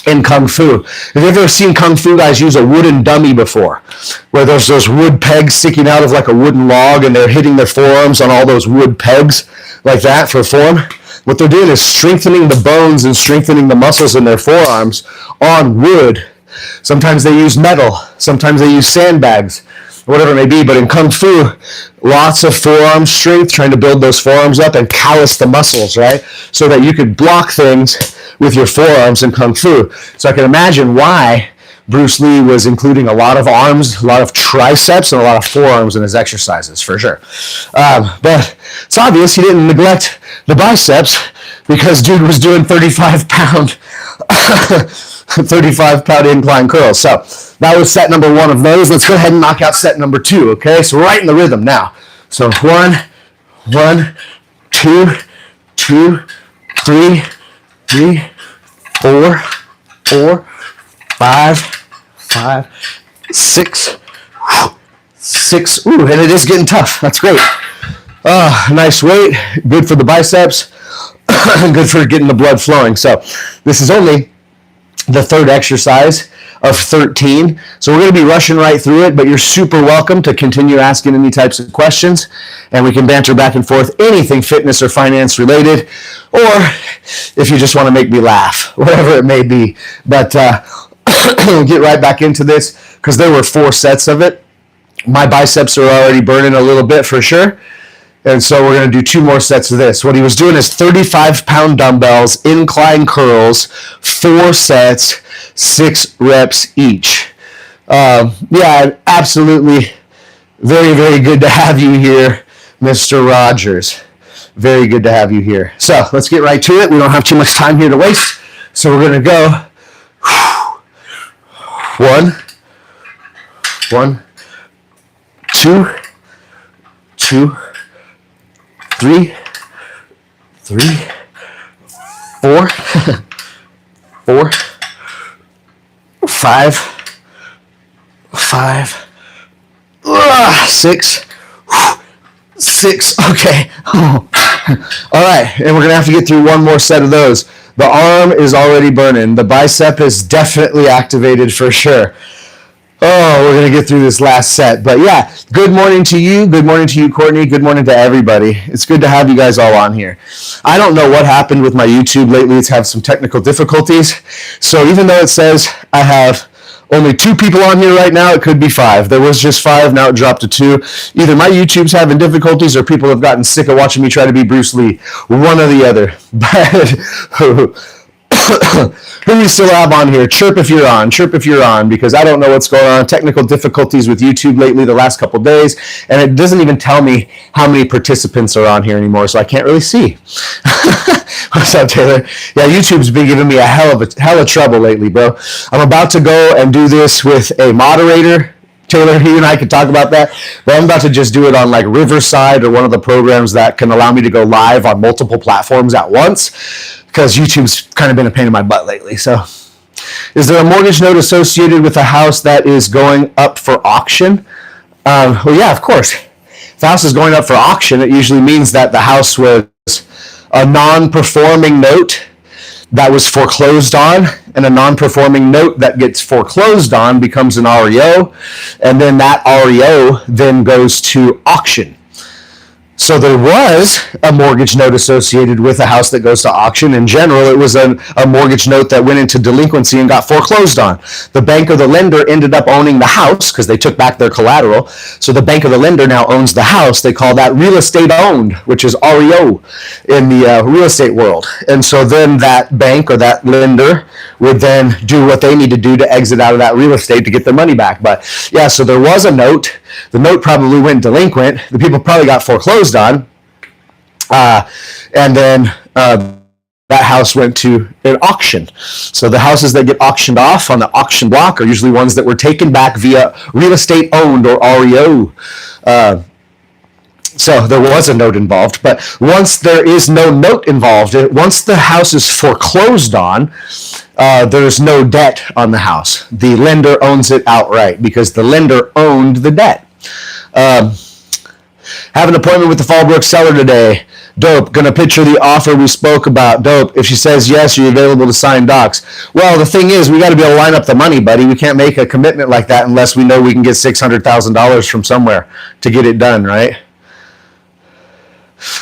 in Kung Fu. Have you ever seen Kung Fu guys use a wooden dummy before? Where there's those wood pegs sticking out of like a wooden log and they're hitting their forearms on all those wood pegs like that for form? What they're doing is strengthening the bones and strengthening the muscles in their forearms on wood. Sometimes they use metal. Sometimes they use sandbags. whatever it may be. But in Kung Fu, lots of forearm strength, trying to build those forearms up and callous the muscles, right? So that you could block things with your forearms in Kung Fu. So I can imagine why Bruce Lee was including a lot of arms, a lot of triceps, and a lot of forearms in his exercises, for sure. But it's obvious he didn't neglect the biceps because dude was doing 35-pound incline curls. So that was set number one of those. Let's go ahead and knock out set number two, okay? So we're right in the rhythm now. So 1, 2, 2, 3, 4, 5, 6. Ooh, and it is getting tough. That's great. Nice weight. Good for the biceps. Good for getting the blood flowing. So this is only the third exercise of 13. So we're going to be rushing right through it, but you're super welcome to continue asking any types of questions, and we can banter back and forth, anything fitness or finance related, or if you just want to make me laugh, whatever it may be. But we'll get right back into this because there were 4 sets of it. My biceps are already burning a little bit for sure. And so we're going to do 2 more sets of this. What he was doing is 35-pound dumbbells, incline curls, 4 sets, 6 reps each. Yeah, absolutely very, very good to have you here, Mr. Rogers. Very good to have you here. So let's get right to it. We don't have too much time here to waste. So we're going to go 1, 2, 3, 4, 5, 6. Okay. All right, and we're gonna have to get through one more set of those. The arm is already burning. The bicep is definitely activated for sure. Oh, we're going to get through this last set. But yeah, good morning to you. Good morning to you, Courtney. Good morning to everybody. It's good to have you guys all on here. I don't know what happened with my YouTube lately. It's had some technical difficulties. So even though it says I have only 2 people on here right now, it could be 5. There was just 5. Now it dropped to 2. Either my YouTube's having difficulties or people have gotten sick of watching me try to be Bruce Lee. One or the other. But who we still have on here? Chirp if you're on, because I don't know what's going on. Technical difficulties with YouTube lately the last couple days, and it doesn't even tell me how many participants are on here anymore, so I can't really see. What's up, Taylor? Yeah, YouTube's been giving me a hell of trouble lately, bro. I'm about to go and do this with a moderator. Taylor, you and I could talk about that, but I'm about to just do it on like Riverside or one of the programs that can allow me to go live on multiple platforms at once, because YouTube's kind of been a pain in my butt lately. So, is there a mortgage note associated with a house that is going up for auction? Well, yeah, of course. If the house is going up for auction, it usually means that the house was a non-performing note that was foreclosed on, and a non-performing note that gets foreclosed on becomes an REO, and then that REO then goes to auction. So there was a mortgage note associated with a house that goes to auction. In general, it was a mortgage note that went into delinquency and got foreclosed on. The bank or the lender ended up owning the house because they took back their collateral. So the bank or the lender now owns the house. They call that real estate owned, which is REO in the real estate world. And so then that bank or that lender would then do what they need to do to exit out of that real estate to get their money back. But yeah, so there was a note. The note probably went delinquent. The people probably got foreclosed on. And then that house went to an auction. So the houses that get auctioned off on the auction block are usually ones that were taken back via real estate owned or REO. So there was a note involved. But once there is no note involved, once the house is foreclosed on, there's no debt on the house. The lender owns it outright because the lender owned the debt. Have an appointment with the Fallbrook seller today. Dope. Gonna picture the offer we spoke about. Dope. If she says yes, are you available to sign docs? Well, the thing is, we got to be able to line up the money, buddy. We can't make a commitment like that unless we know we can get $600,000 from somewhere to get it done, right?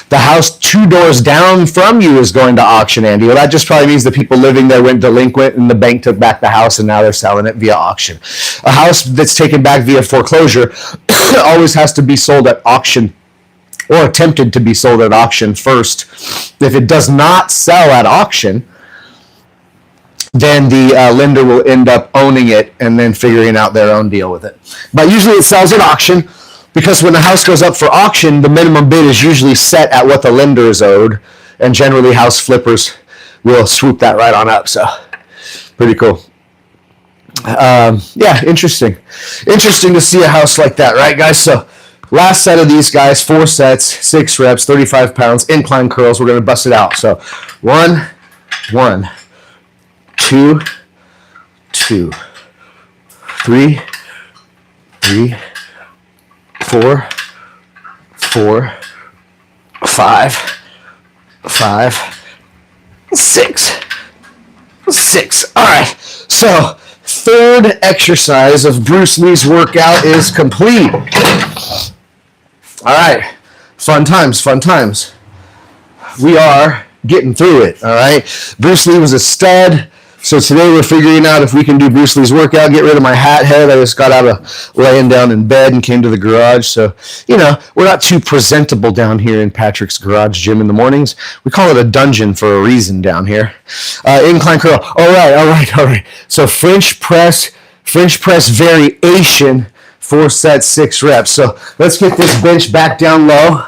The house 2 doors down from you is going to auction, Andy. Well, that just probably means the people living there went delinquent and the bank took back the house and now they're selling it via auction. A house that's taken back via foreclosure always has to be sold at auction or attempted to be sold at auction first. If it does not sell at auction, then the lender will end up owning it and then figuring out their own deal with it. But usually it sells at auction because when the house goes up for auction, the minimum bid is usually set at what the lender is owed, and generally house flippers will swoop that right on up. So pretty cool. Yeah, interesting. Interesting to see a house like that, right, guys? So last set of these guys, 4 sets, 6 reps, 35 pounds, incline curls. We're going to bust it out. So 1, 2, 2, 3, 3, 4, 4, 5, 5, 6, 6. All right. So third exercise of Bruce Lee's workout is complete. All right. Fun times, fun times. We are getting through it. All right. Bruce Lee was a stud. So today we're figuring out if we can do Bruce Lee's workout, get rid of my hat head. I just got out of laying down in bed and came to the garage. So, you know, we're not too presentable down here in Patrick's garage gym in the mornings. We call it a dungeon for a reason down here. Incline curl. All right. So French press variation, 4 sets, 6 reps. So let's get this bench back down low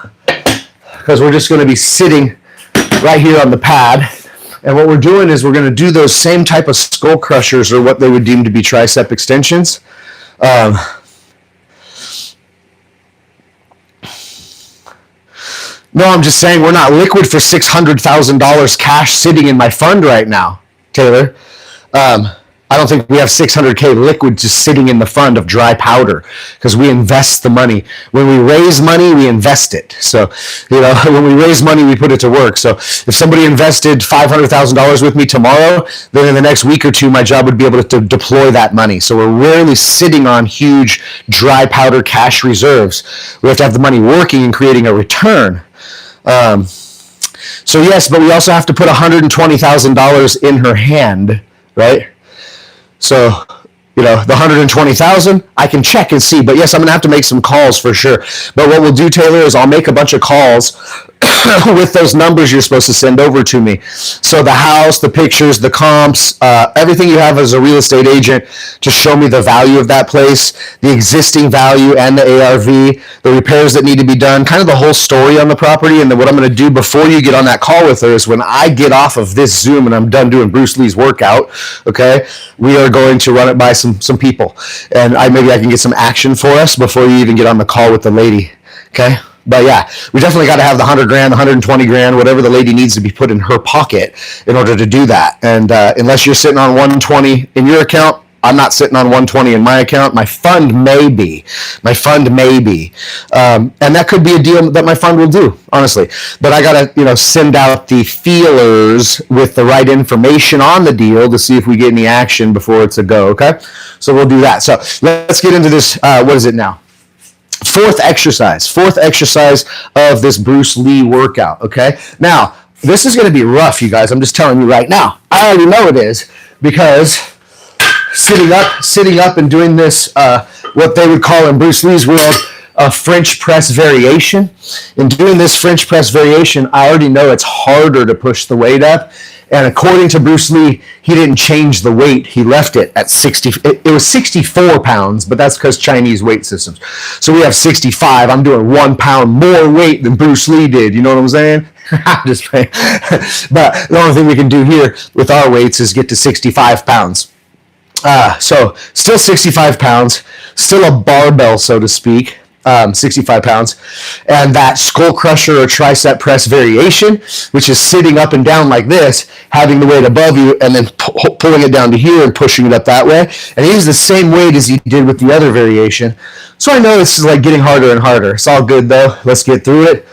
because we're just going to be sitting right here on the pad. And what we're doing is we're going to do those same type of skull crushers, or what they would deem to be tricep extensions. No, I'm just saying we're not liquid for $600,000 cash sitting in my fund right now, Taylor. I don't think we have $600K liquid just sitting in the fund of dry powder because we invest the money. When we raise money, we invest it. So, you know, when we raise money, we put it to work. So if somebody invested $500,000 with me tomorrow, then in the next week or two, my job would be able to deploy that money. So we're rarely sitting on huge dry powder cash reserves. We have to have the money working and creating a return. So yes, but we also have to put $120,000 in her hand, right? So, you know, the 120,000, I can check and see. But yes, I'm going to have to make some calls for sure. But what we'll do, Taylor, is I'll make a bunch of calls with those numbers you're supposed to send over to me. So the house, the pictures, the comps, everything you have as a real estate agent to show me the value of that place, the existing value and the ARV, the repairs that need to be done, kind of the whole story on the property. And then what I'm going to do before you get on that call with her is when I get off of this Zoom and I'm done doing Bruce Lee's workout, okay, we are going to run it by some people. And maybe I can get some action for us before you even get on the call with the lady, okay? But yeah, we definitely got to have the 100 grand, the 120 grand, whatever the lady needs to be put in her pocket in order to do that. And unless you're sitting on 120 in your account, I'm not sitting on 120 in my account. My fund may be. And that could be a deal that my fund will do, honestly. But I got to, send out the feelers with the right information on the deal to see if we get any action before it's a go, okay? So we'll do that. So let's get into this. What is it now? Fourth exercise of this Bruce Lee workout, okay? Now, this is going to be rough, you guys. I'm just telling you right now. I already know it is because sitting up and doing this, what they would call in Bruce Lee's world, a French press variation. In doing this French press variation, I already know it's harder to push the weight up. And according to Bruce Lee, he didn't change the weight. He left it at 60. It was 64 pounds, but that's because Chinese weight systems. So we have 65. I'm doing 1 pound more weight than Bruce Lee did. You know what I'm saying? I'm just playing. But the only thing we can do here with our weights is get to 65 pounds. So still 65 pounds, still a barbell, so to speak. 65 pounds, and that skull crusher or tricep press variation, which is sitting up and down like this, having the weight above you, and then pulling it down to here and pushing it up that way. And he used the same weight as he did with the other variation. So I know this is like getting harder and harder. It's all good though. Let's get through it.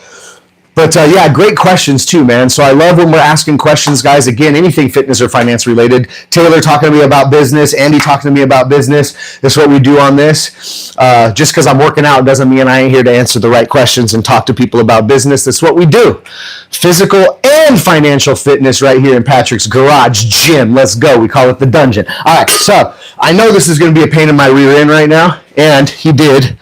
Yeah, great questions too, man. So I love when we're asking questions, guys. Again, anything fitness or finance related. Taylor talking to me about business. Andy talking to me about business. This is what we do on this. Just because I'm working out doesn't mean I ain't here to answer the right questions and talk to people about business. That's what we do. Physical and financial fitness right here in Patrick's garage gym. Let's go. We call it the dungeon. All right, so I know this is going to be a pain in my rear end right now, and he did.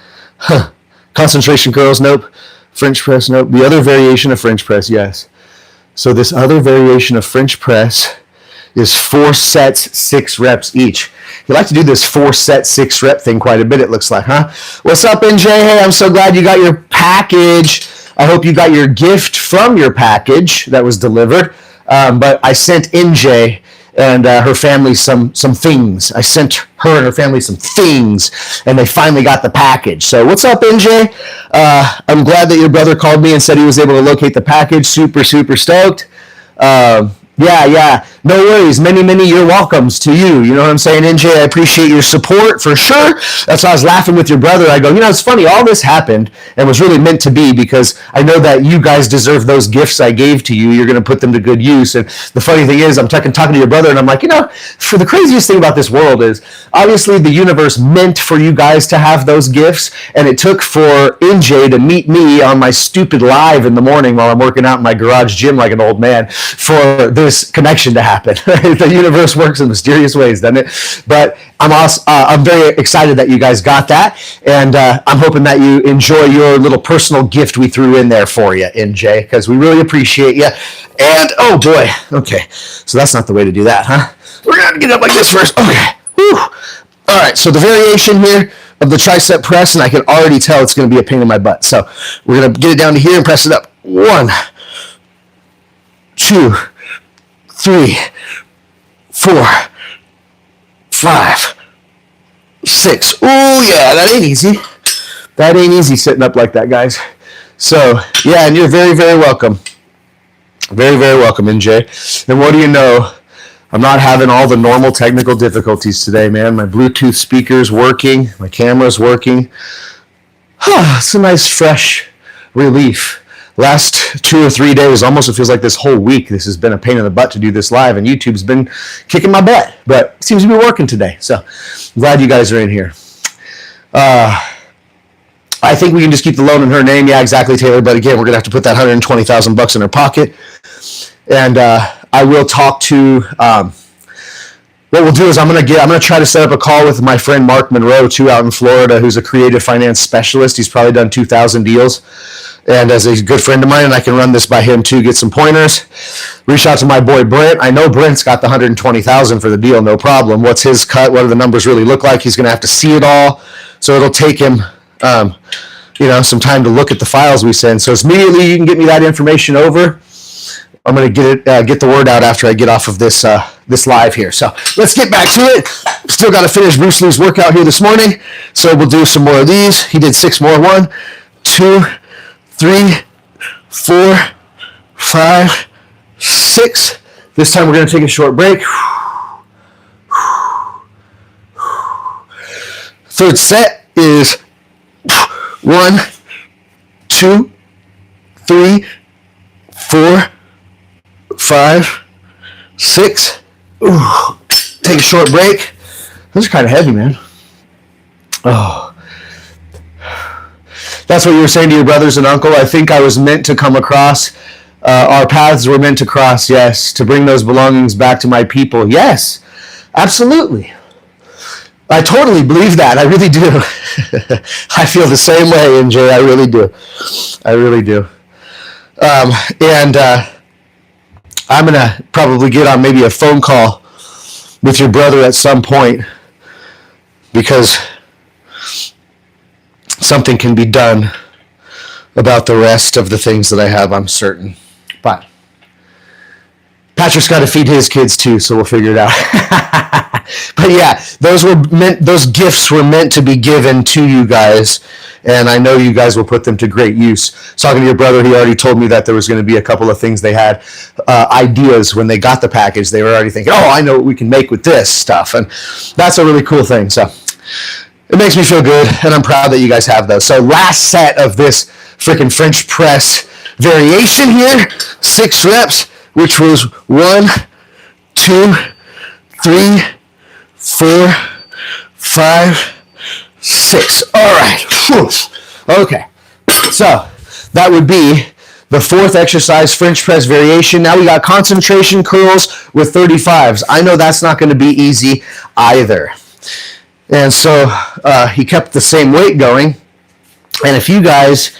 Concentration curls, nope. French press, nope. The other variation of French press, yes. So this other variation of French press is 4 sets, 6 reps each. You like to do this 4 set, 6 rep thing quite a bit, it looks like, huh? What's up, NJ? Hey, I'm so glad you got your package. I hope you got your gift from your package that was delivered. But I sent NJ and her family some things. I sent her and her family some things, and they finally got the package. So what's up, NJ? I'm glad that your brother called me and said he was able to locate the package. Super, super stoked. Yeah. No worries. Many, you're welcomes to you. You know what I'm saying, NJ? I appreciate your support for sure. That's why I was laughing with your brother. I go, it's funny. All this happened and was really meant to be because I know that you guys deserve those gifts I gave to you. You're going to put them to good use. And the funny thing is, I'm talking to your brother and I'm like, for the craziest thing about this world is obviously the universe meant for you guys to have those gifts. And it took for NJ to meet me on my stupid live in the morning while I'm working out in my garage gym like an old man for this connection to happen. The universe works in mysterious ways, doesn't it? But I'm very excited that you guys got that, and I'm hoping that you enjoy your little personal gift we threw in there for you, NJ, because we really appreciate you. And oh boy, okay, so that's not the way to do that, huh? We're gonna have to get up like this first. Okay, whew. All right, so the variation here of the tricep press, and I can already tell it's going to be a pain in my butt. So we're going to get it down to here and press it up. 1, 2, 3, 4, 5, 6. Oh yeah, that ain't easy. That ain't easy sitting up like that, guys. So yeah, and you're very, very welcome. Very, very welcome, NJ. And what do you know? I'm not having all the normal technical difficulties today, man. My Bluetooth speaker's working. My camera's working. It's a nice, fresh relief. Last 2 or 3 days, almost it feels like this whole week, this has been a pain in the butt to do this live, and YouTube's been kicking my butt, but it seems to be working today. So I'm glad you guys are in here. I think we can just keep the loan in her name. Yeah, exactly, Taylor. But again, we're gonna have to put that $120,000 in her pocket, and I will talk to. What we'll do is I'm gonna try to set up a call with my friend Mark Monroe too, out in Florida, who's a creative finance specialist. He's probably done 2,000 deals. And as a good friend of mine, and I can run this by him too, get some pointers. Reach out to my boy Brent. I know Brent's got the $120,000 for the deal, no problem. What's his cut? What do the numbers really look like? He's going to have to see it all, so it'll take him, some time to look at the files we send. So immediately you can get me that information over. I'm going to get the word out after I get off of this live here. So let's get back to it. Still got to finish Bruce Lee's workout here this morning, so we'll do some more of these. He did 6 more. 1, 2, 3, 4, 5, 6. This time we're going to take a short break. Third set is 1, 2, 3, 4, 5, 6. Take a short break. Those are kind of heavy, man. Oh. That's what you were saying to your brothers and uncle. I think I was meant to come across. Our paths were meant to cross, yes, to bring those belongings back to my people. Yes, absolutely. I totally believe that. I really do. I feel the same way, NJ. I really do. I really do. And I'm going to probably get on maybe a phone call with your brother at some point, because something can be done about the rest of the things that I have, I'm certain. But Patrick's got to feed his kids too, so we'll figure it out. But yeah, those gifts were meant to be given to you guys, and I know you guys will put them to great use. Talking to your brother, he already told me that there was going to be a couple of things they had, ideas when they got the package. They were already thinking, oh, I know what we can make with this stuff, and that's a really cool thing. So it makes me feel good, and I'm proud that you guys have those. So last set of this freaking French press variation here, 6 reps, which was 1, 2, 3, 4, 5, 6. All right. Okay. So that would be the 4th exercise, French press variation. Now we got concentration curls with 35s. I know that's not going to be easy either. And so he kept the same weight going. And if you guys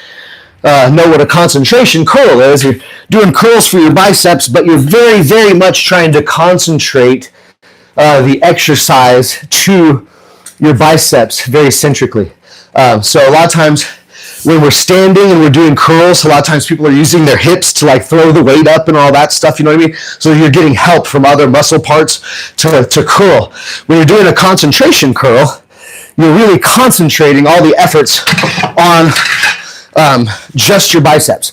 know what a concentration curl is, you're doing curls for your biceps, but you're very, very much trying to concentrate the exercise to your biceps very centrically. So a lot of times when we're standing and we're doing curls, a lot of times people are using their hips to like throw the weight up and all that stuff, you know what I mean? So you're getting help from other muscle parts to curl. When you're doing a concentration curl, you're really concentrating all the efforts on just your biceps.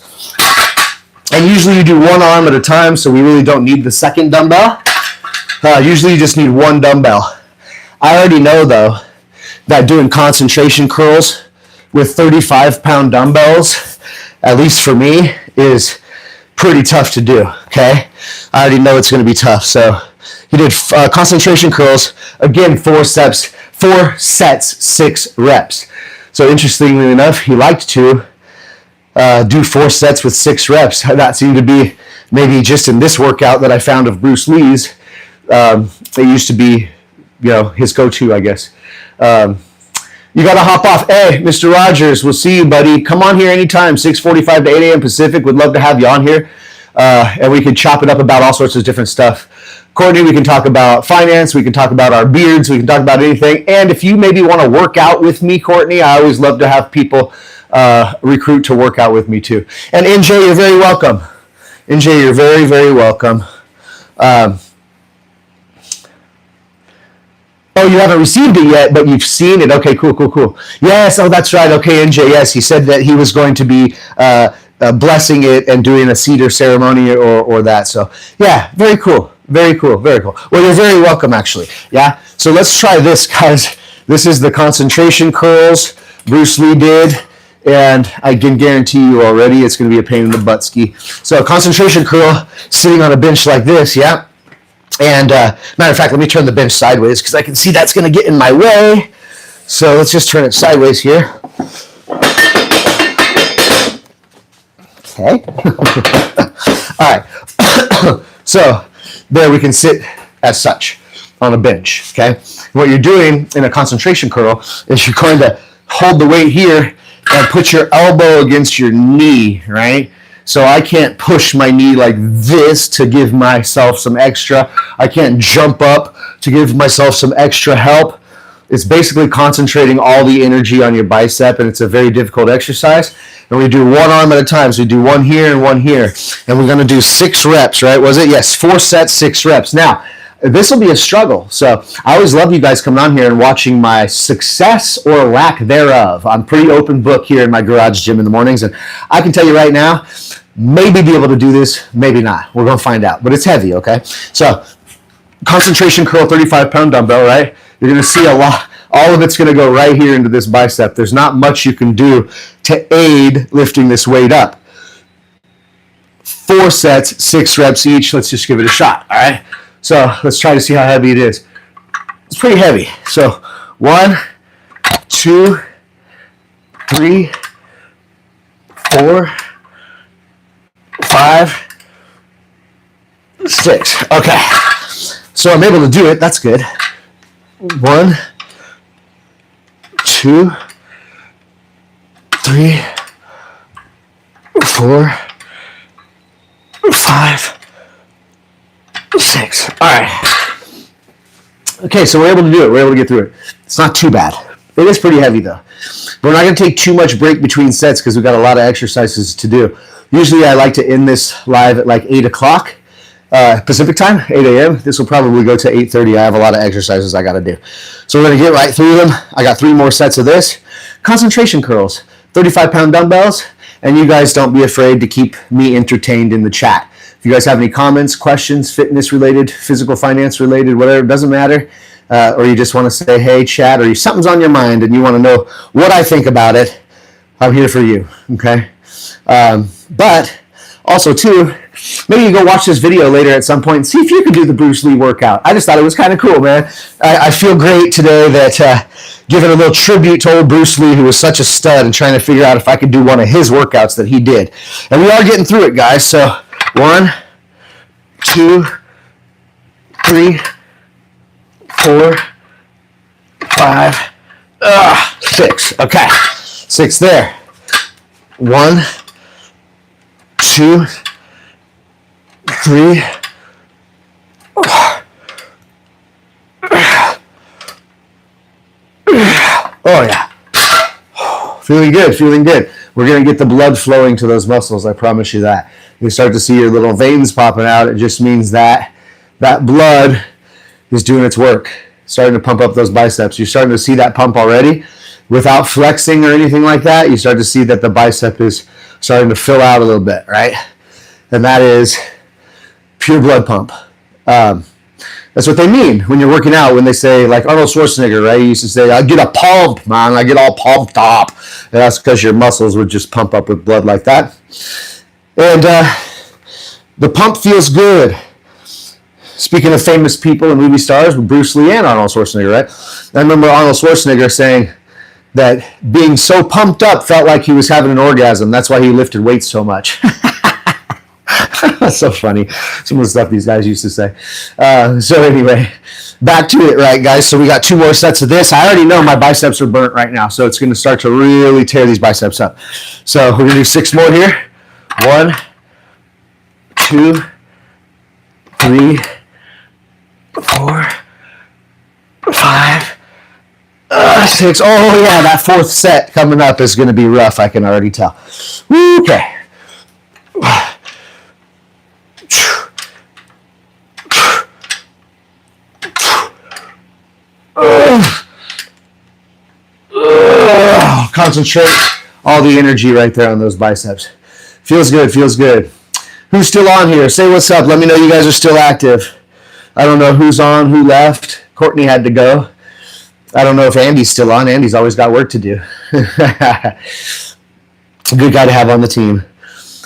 And usually you do one arm at a time, so we really don't need the second dumbbell. Usually you just need one dumbbell. I already know, though, that doing concentration curls with 35-pound dumbbells, at least for me, is pretty tough to do, okay? I already know it's going to be tough. So he did concentration curls, again, 4 sets, 6 reps. So interestingly enough, he liked to do 4 sets with 6 reps. That seemed to be maybe just in this workout that I found of Bruce Lee's. It used to be, his go-to, I guess. You got to hop off. Hey, Mr. Rogers, we'll see you, buddy. Come on here anytime, 6:45 to 8 a.m. Pacific. Would love to have you on here. And we could chop it up about all sorts of different stuff. Courtney, we can talk about finance. We can talk about our beards. We can talk about anything. And if you maybe want to work out with me, Courtney, I always love to have people recruit to work out with me too. And NJ, you're very welcome. NJ, you're very, very welcome. Oh, you haven't received it yet, but you've seen it. Okay, cool. Yes, oh, that's right. Okay, NJ, yes, he said that he was going to be blessing it and doing a cedar ceremony or that. So, yeah, very cool. Very cool. Well, you're very welcome, actually. Yeah, so let's try this, guys. This is the concentration curls Bruce Lee did, and I can guarantee you already it's going to be a pain in the butt ski. So, concentration curl, sitting on a bench like this, yeah. And matter of fact, let me turn the bench sideways because I can see that's going to get in my way. So let's just turn it sideways here. Okay. All right. So there we can sit as such on a bench. Okay. What you're doing in a concentration curl is you're going to hold the weight here and put your elbow against your knee, right? So I can't push my knee like this to give myself some extra. I can't jump up to give myself some extra help. It's basically concentrating all the energy on your bicep, and it's a very difficult exercise. And we do one arm at a time. So we do one here and one here. And we're going to do 6 reps, right? Was it? Yes, 4 sets, 6 reps. Now, this will be a struggle. So I always love you guys coming on here and watching my success or lack thereof. I'm pretty open book here in my garage gym in the mornings. And I can tell you right now, maybe be able to do this, maybe not. We're going to find out. But it's heavy, okay? So concentration curl, 35-pound dumbbell, right? You're going to see a lot. All of it's going to go right here into this bicep. There's not much you can do to aid lifting this weight up. 4 sets, 6 reps each. Let's just give it a shot, all right? So let's try to see how heavy it is. It's pretty heavy. So 1, 2, 3, 4, 5, 6. Okay. So I'm able to do it. That's good. 1, 2, 3, 4, 5, 6. All right. Okay, so we're able to do it. We're able to get through it. It's not too bad. It is pretty heavy, though. But we're not going to take too much break between sets because we've got a lot of exercises to do. Usually I like to end this live at like 8 o'clock Pacific time, 8 a.m. This will probably go to 8:30. I have a lot of exercises I got to do. So we're going to get right through them. I got 3 more sets of this. Concentration curls, 35-pound dumbbells. And you guys don't be afraid to keep me entertained in the chat. If you guys have any comments, questions, fitness related, physical finance related, whatever, it doesn't matter. Or you just want to say, hey, chat, or something's on your mind and you want to know what I think about it, I'm here for you, okay? But Also, too, maybe you go watch this video later at some point and see if you can do the Bruce Lee workout. I just thought it was kind of cool, man. I feel great today that giving a little tribute to old Bruce Lee, who was such a stud, and trying to figure out if I could do one of his workouts that he did. And we are getting through it, guys. So 1, 2, 3, 4, 5, 6. Okay, 6 there. 1, 2, 3. Oh yeah. Feeling good, feeling good. We're going to get the blood flowing to those muscles, I promise you that. You start to see your little veins popping out. It just means that that blood is doing its work, starting to pump up those biceps. You're starting to see that pump already. Without flexing or anything like that, you start to see that the bicep is starting to fill out a little bit, right? And that is pure blood pump. That's what they mean when you're working out, when they say, like Arnold Schwarzenegger, right? He used to say, I get a pump, man. I get all pumped up. And that's because your muscles would just pump up with blood like that. And the pump feels good. Speaking of famous people and movie stars, Bruce Lee and Arnold Schwarzenegger, right? I remember Arnold Schwarzenegger saying that being so pumped up felt like he was having an orgasm. That's why he lifted weights so much. That's so funny. Some of the stuff these guys used to say. So anyway, back to it, right, guys? So we got 2 more sets of this. I already know my biceps are burnt right now, so it's going to start to really tear these biceps up. So we're going to do 6 more here. 1, 2, 3, 4, 5, 6. Oh yeah, that 4th set coming up is going to be rough. I can already tell. Okay. Concentrate all the energy right there on those biceps. Feels good, feels good. Who's still on here? Say what's up. Let me know you guys are still active. I don't know who's on, who left. Courtney had to go. I don't know if Andy's still on. Andy's always got work to do. It's a good guy to have on the team.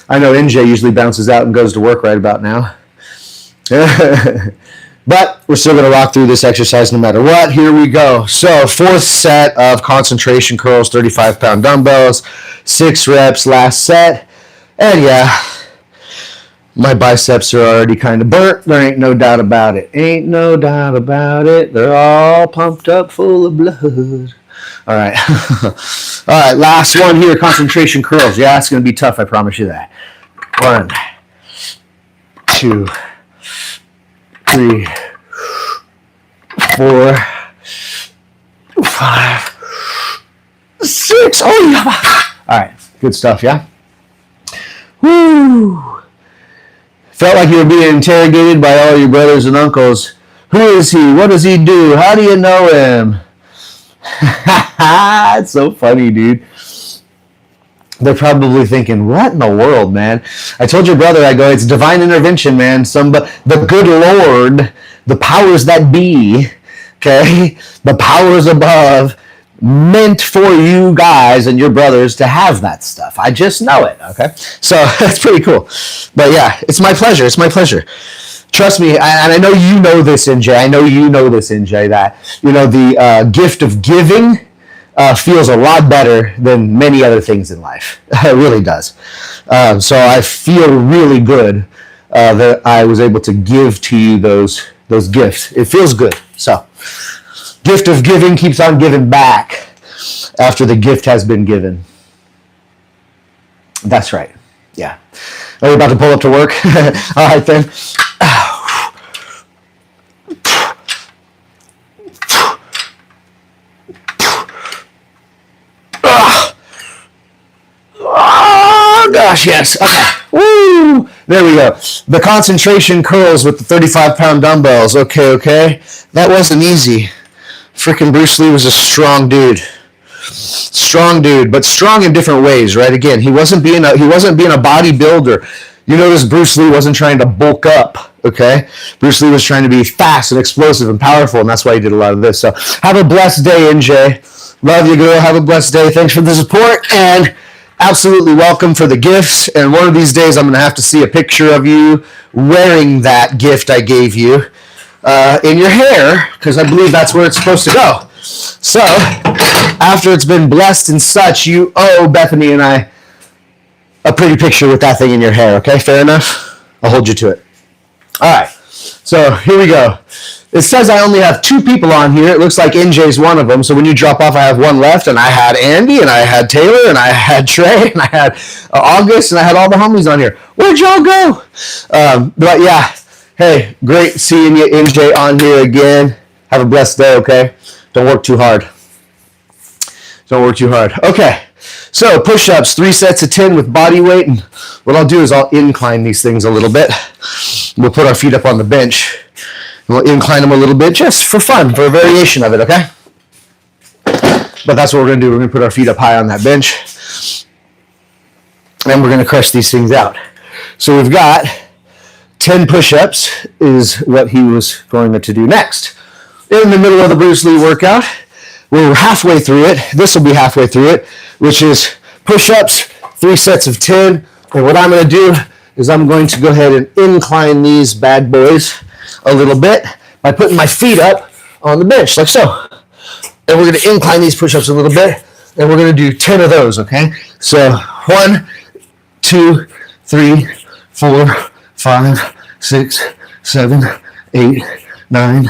I know NJ usually bounces out and goes to work right about now. But we're still going to rock through this exercise no matter what. Here we go. So 4th set of concentration curls, 35-pound dumbbells, 6 reps last set. And yeah, my biceps are already kind of burnt. There ain't no doubt about it. Ain't no doubt about it. They're all pumped up full of blood. All right. All right, last one here, concentration curls. Yeah, it's going to be tough, I promise you that. 1, 2, 3, 4, 5, 6. Oh, yeah. All right, good stuff, yeah? Woo! Felt like you were being interrogated by all your brothers and uncles. Who is he? What does he do? How do you know him? It's so funny, dude. They're probably thinking, what in the world, man? I told your brother, I go, it's divine intervention, man. The good Lord, the powers that be, okay, the powers above, meant for you guys and your brothers to have that stuff. I just know it, okay? So that's pretty cool. But yeah, it's my pleasure. It's my pleasure. Trust me, and I know you know this, NJ. I know you know this, NJ, that, you know, the gift of giving feels a lot better than many other things in life. It really does. So I feel really good that I was able to give to you those gifts. It feels good. So, gift of giving keeps on giving back after the gift has been given. That's right. Yeah. Are you about to pull up to work? All right, then. Oh, gosh, yes. Okay. Woo! There we go. The concentration curls with the 35-pound dumbbells. Okay. That wasn't easy. Freaking Bruce Lee was a strong dude. Strong dude, but strong in different ways, right? Again, he wasn't being a bodybuilder. You notice Bruce Lee wasn't trying to bulk up, okay? Bruce Lee was trying to be fast and explosive and powerful, and that's why he did a lot of this. So have a blessed day, NJ. Love you, girl. Have a blessed day. Thanks for the support, and absolutely welcome for the gifts. And one of these days, I'm going to have to see a picture of you wearing that gift I gave you in your hair, because I believe that's where it's supposed to go. So, after it's been blessed and such, you owe Bethany and I a pretty picture with that thing in your hair, okay? Fair enough? I'll hold you to it. All right, so here we go. It says I only have 2 people on here. It looks like NJ's one of them, so when you drop off, I have one left, and I had Andy, and I had Taylor, and I had Trey, and I had August, and I had all the homies on here. Where'd y'all go? But yeah, hey, great seeing you, NJ, on here again. Have a blessed day, okay? Don't work too hard. Don't work too hard. Okay, so push-ups, 3 sets of 10 with body weight. And what I'll do is I'll incline these things a little bit. We'll put our feet up on the bench. And we'll incline them a little bit just for fun, for a variation of it, okay? But that's what we're going to do. We're going to put our feet up high on that bench. And we're going to crush these things out. So we've got 10 push-ups is what he was going to do next. In the middle of the Bruce Lee workout, we're halfway through it. This will be halfway through it, which is push-ups, 3 sets of 10. And what I'm going to do is I'm going to go ahead and incline these bad boys a little bit by putting my feet up on the bench, like so. And we're going to incline these push-ups a little bit, and we're going to do 10 of those, okay? So 1, 2, 3, 4, 5, 6, 7, 8, 9,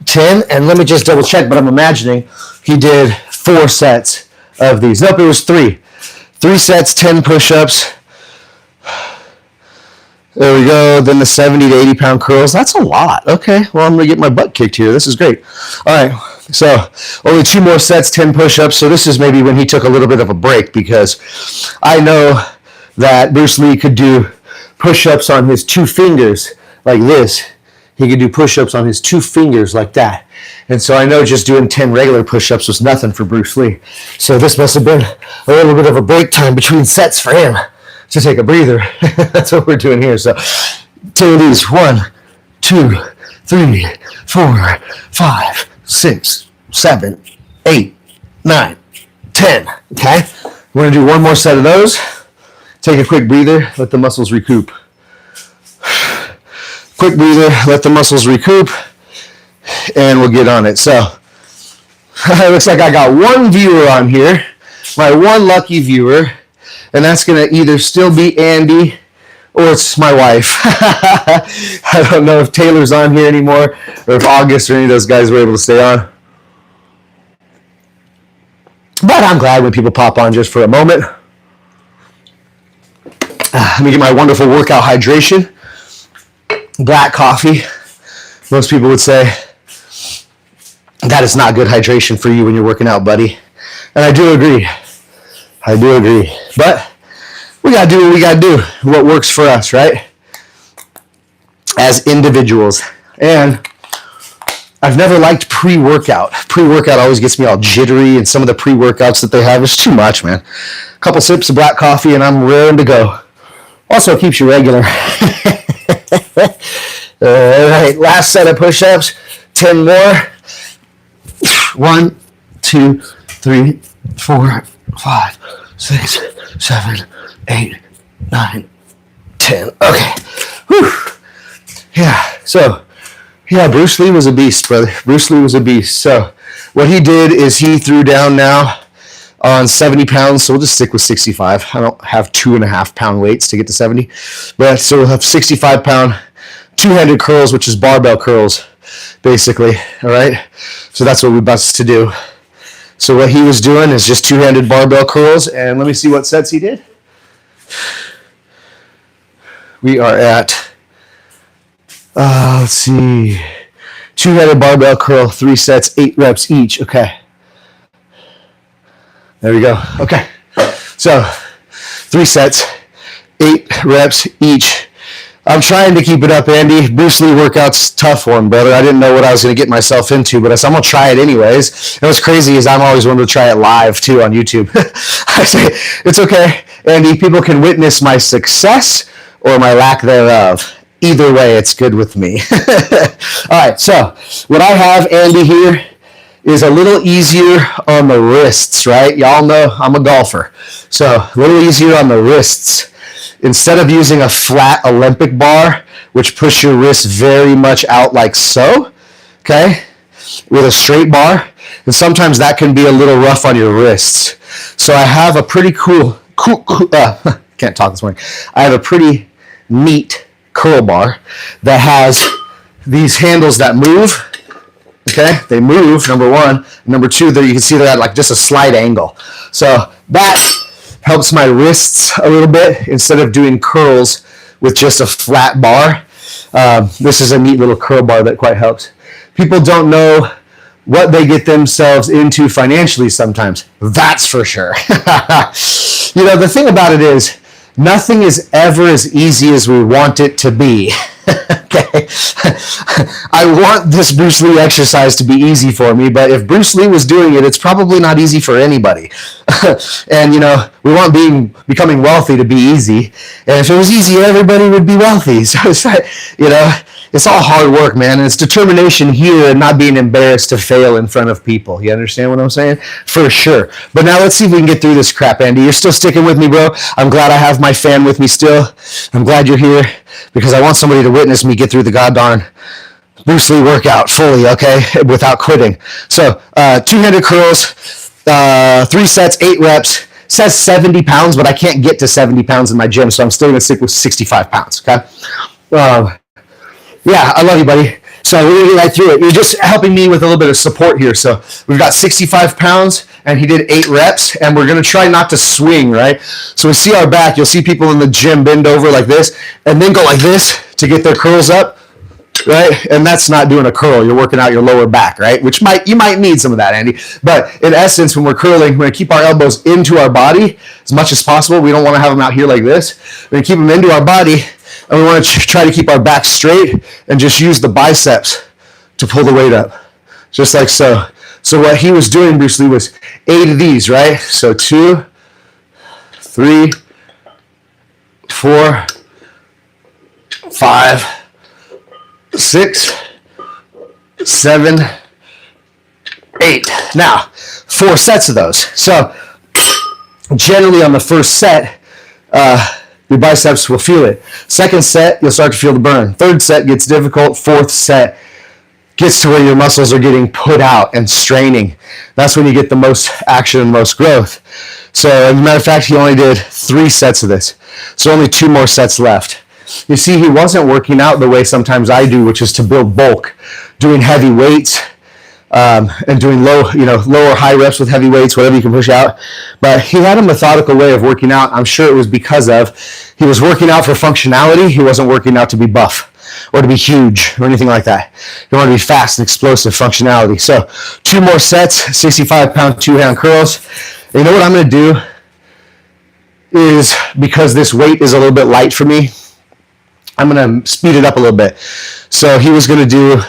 10, and let me just double check, but I'm imagining he did 4 sets of these. Nope, it was 3. 3 sets, 10 push-ups. There we go. Then the 70 to 80 pound curls. That's a lot. Okay, well, I'm going to get my butt kicked here. This is great. All right, so only 2 more sets, 10 push-ups. So this is maybe when he took a little bit of a break, because I know that Bruce Lee could do push-ups on his 2 fingers like this. He could do push-ups on his 2 fingers like that. And so I know just doing 10 regular push-ups was nothing for Bruce Lee. So this must have been a little bit of a break time between sets for him to take a breather. That's what we're doing here. So 2 of these. 1, 2, 3, 4, 5, 6, 7, 8, 9, 10. Okay? We're going to do 1 more set of those. Take a quick breather. Let the muscles recoup. Quick breather, let the muscles recoup, and we'll get on it. So, it looks like I got 1 viewer on here, my 1 lucky viewer, and that's going to either still be Andy or it's my wife. I don't know if Taylor's on here anymore or if August or any of those guys were able to stay on. But I'm glad when people pop on just for a moment. Let me get my wonderful workout hydration. Black coffee. Most people would say that is not good hydration for you when you're working out, buddy. And I do agree. But we got to do what we got to do. What works for us, right? As individuals. And I've never liked pre-workout. Pre-workout always gets me all jittery, and some of the pre-workouts that they have is too much, man. A couple sips of black coffee and I'm raring to go. Also keeps you regular. All right, last set of push-ups, 10 more. 1, 2, 3, 4, 5, 6, 7, 8, 9, 10. Okay. Whew. Yeah, so, yeah, Bruce Lee was a beast, brother. Bruce Lee was a beast. So what he did is he threw down now on 70 pounds, so we'll just stick with 65. I don't have 2.5 pound weights to get to 70. But so we'll have 65 pound two-handed curls, which is barbell curls, basically. All right. So that's what we're about to do. So what he was doing is just two-handed barbell curls, and let me see what sets he did. We are at, let's see, two-handed barbell curl, 3 sets, 8 reps each. Okay. There we go. Okay. So 3 sets, 8 reps each. I'm trying to keep it up, Andy. Bruce Lee workout's tough for him, brother. I didn't know what I was going to get myself into, but I said, I'm going to try it anyways. And what's crazy is I'm always wanting to try it live, too, on YouTube. I say, it's okay, Andy. People can witness my success or my lack thereof. Either way, it's good with me. All right, so what I have, Andy, here is a little easier on the wrists, right? Y'all know I'm a golfer. So a little easier on the wrists. Instead of using a flat Olympic bar, which push your wrists very much out like so, okay, with a straight bar, and sometimes that can be a little rough on your wrists. So I have a pretty can't talk this morning. I have a pretty neat curl bar that has these handles that move. Okay, they move, number one. Number two, there you can see they're at like just a slight angle. So that helps my wrists a little bit instead of doing curls with just a flat bar. This is a neat little curl bar that quite helps. People don't know what they get themselves into financially sometimes. That's for sure. You know, the thing about it is, nothing is ever as easy as we want it to be. Okay? I want this Bruce Lee exercise to be easy for me, but if Bruce Lee was doing it, it's probably not easy for anybody. And, you know, we want becoming wealthy to be easy. And if it was easy, everybody would be wealthy. So it's like, you know, it's all hard work, man. And it's determination here and not being embarrassed to fail in front of people. You understand what I'm saying? For sure. But now let's see if we can get through this crap, Andy. You're still sticking with me, bro. I'm glad I have my fan with me still. I'm glad you're here because I want somebody to witness me get through the goddamn Bruce Lee workout fully, okay, without quitting. So two-handed curls, 3 sets, 8 reps. It says 70 pounds, but I can't get to 70 pounds in my gym, so I'm still going to stick with 65 pounds, okay? Yeah, I love you, buddy. So we're going to get right through it. You're just helping me with a little bit of support here. So we've got 65 pounds, and he did 8 reps, and we're going to try not to swing, right? So we see our back. You'll see people in the gym bend over like this, and then go like this to get their curls up, right? And that's not doing a curl. You're working out your lower back, right? Which you might need some of that, Andy. But in essence, when we're curling, we're going to keep our elbows into our body as much as possible. We don't want to have them out here like this. We're going to keep them into our body. And we want to try to keep our back straight and just use the biceps to pull the weight up, just like so. So what he was doing, Bruce Lee, was 8 of these, right? So 2, 3, 4, 5, 6, 7, 8. Now, 4 sets of those. So generally on the first set, your biceps will feel it. Second set, you'll start to feel the burn. Third set gets difficult. Fourth set gets to where your muscles are getting put out and straining. That's when you get the most action and most growth. So as a matter of fact, he only did 3 sets of this. So only 2 more sets left. You see, he wasn't working out the way sometimes I do, which is to build bulk, doing heavy weights, and doing low or high reps with heavy weights, whatever you can push out. But he had a methodical way of working out. I'm sure it was because he was working out for functionality. He wasn't working out to be buff or to be huge or anything like that. He wanted to be fast and explosive functionality. So 2 more sets, 65-pound 2-hand curls. And you know what I'm going to do is, because this weight is a little bit light for me, I'm going to speed it up a little bit. So he was going to do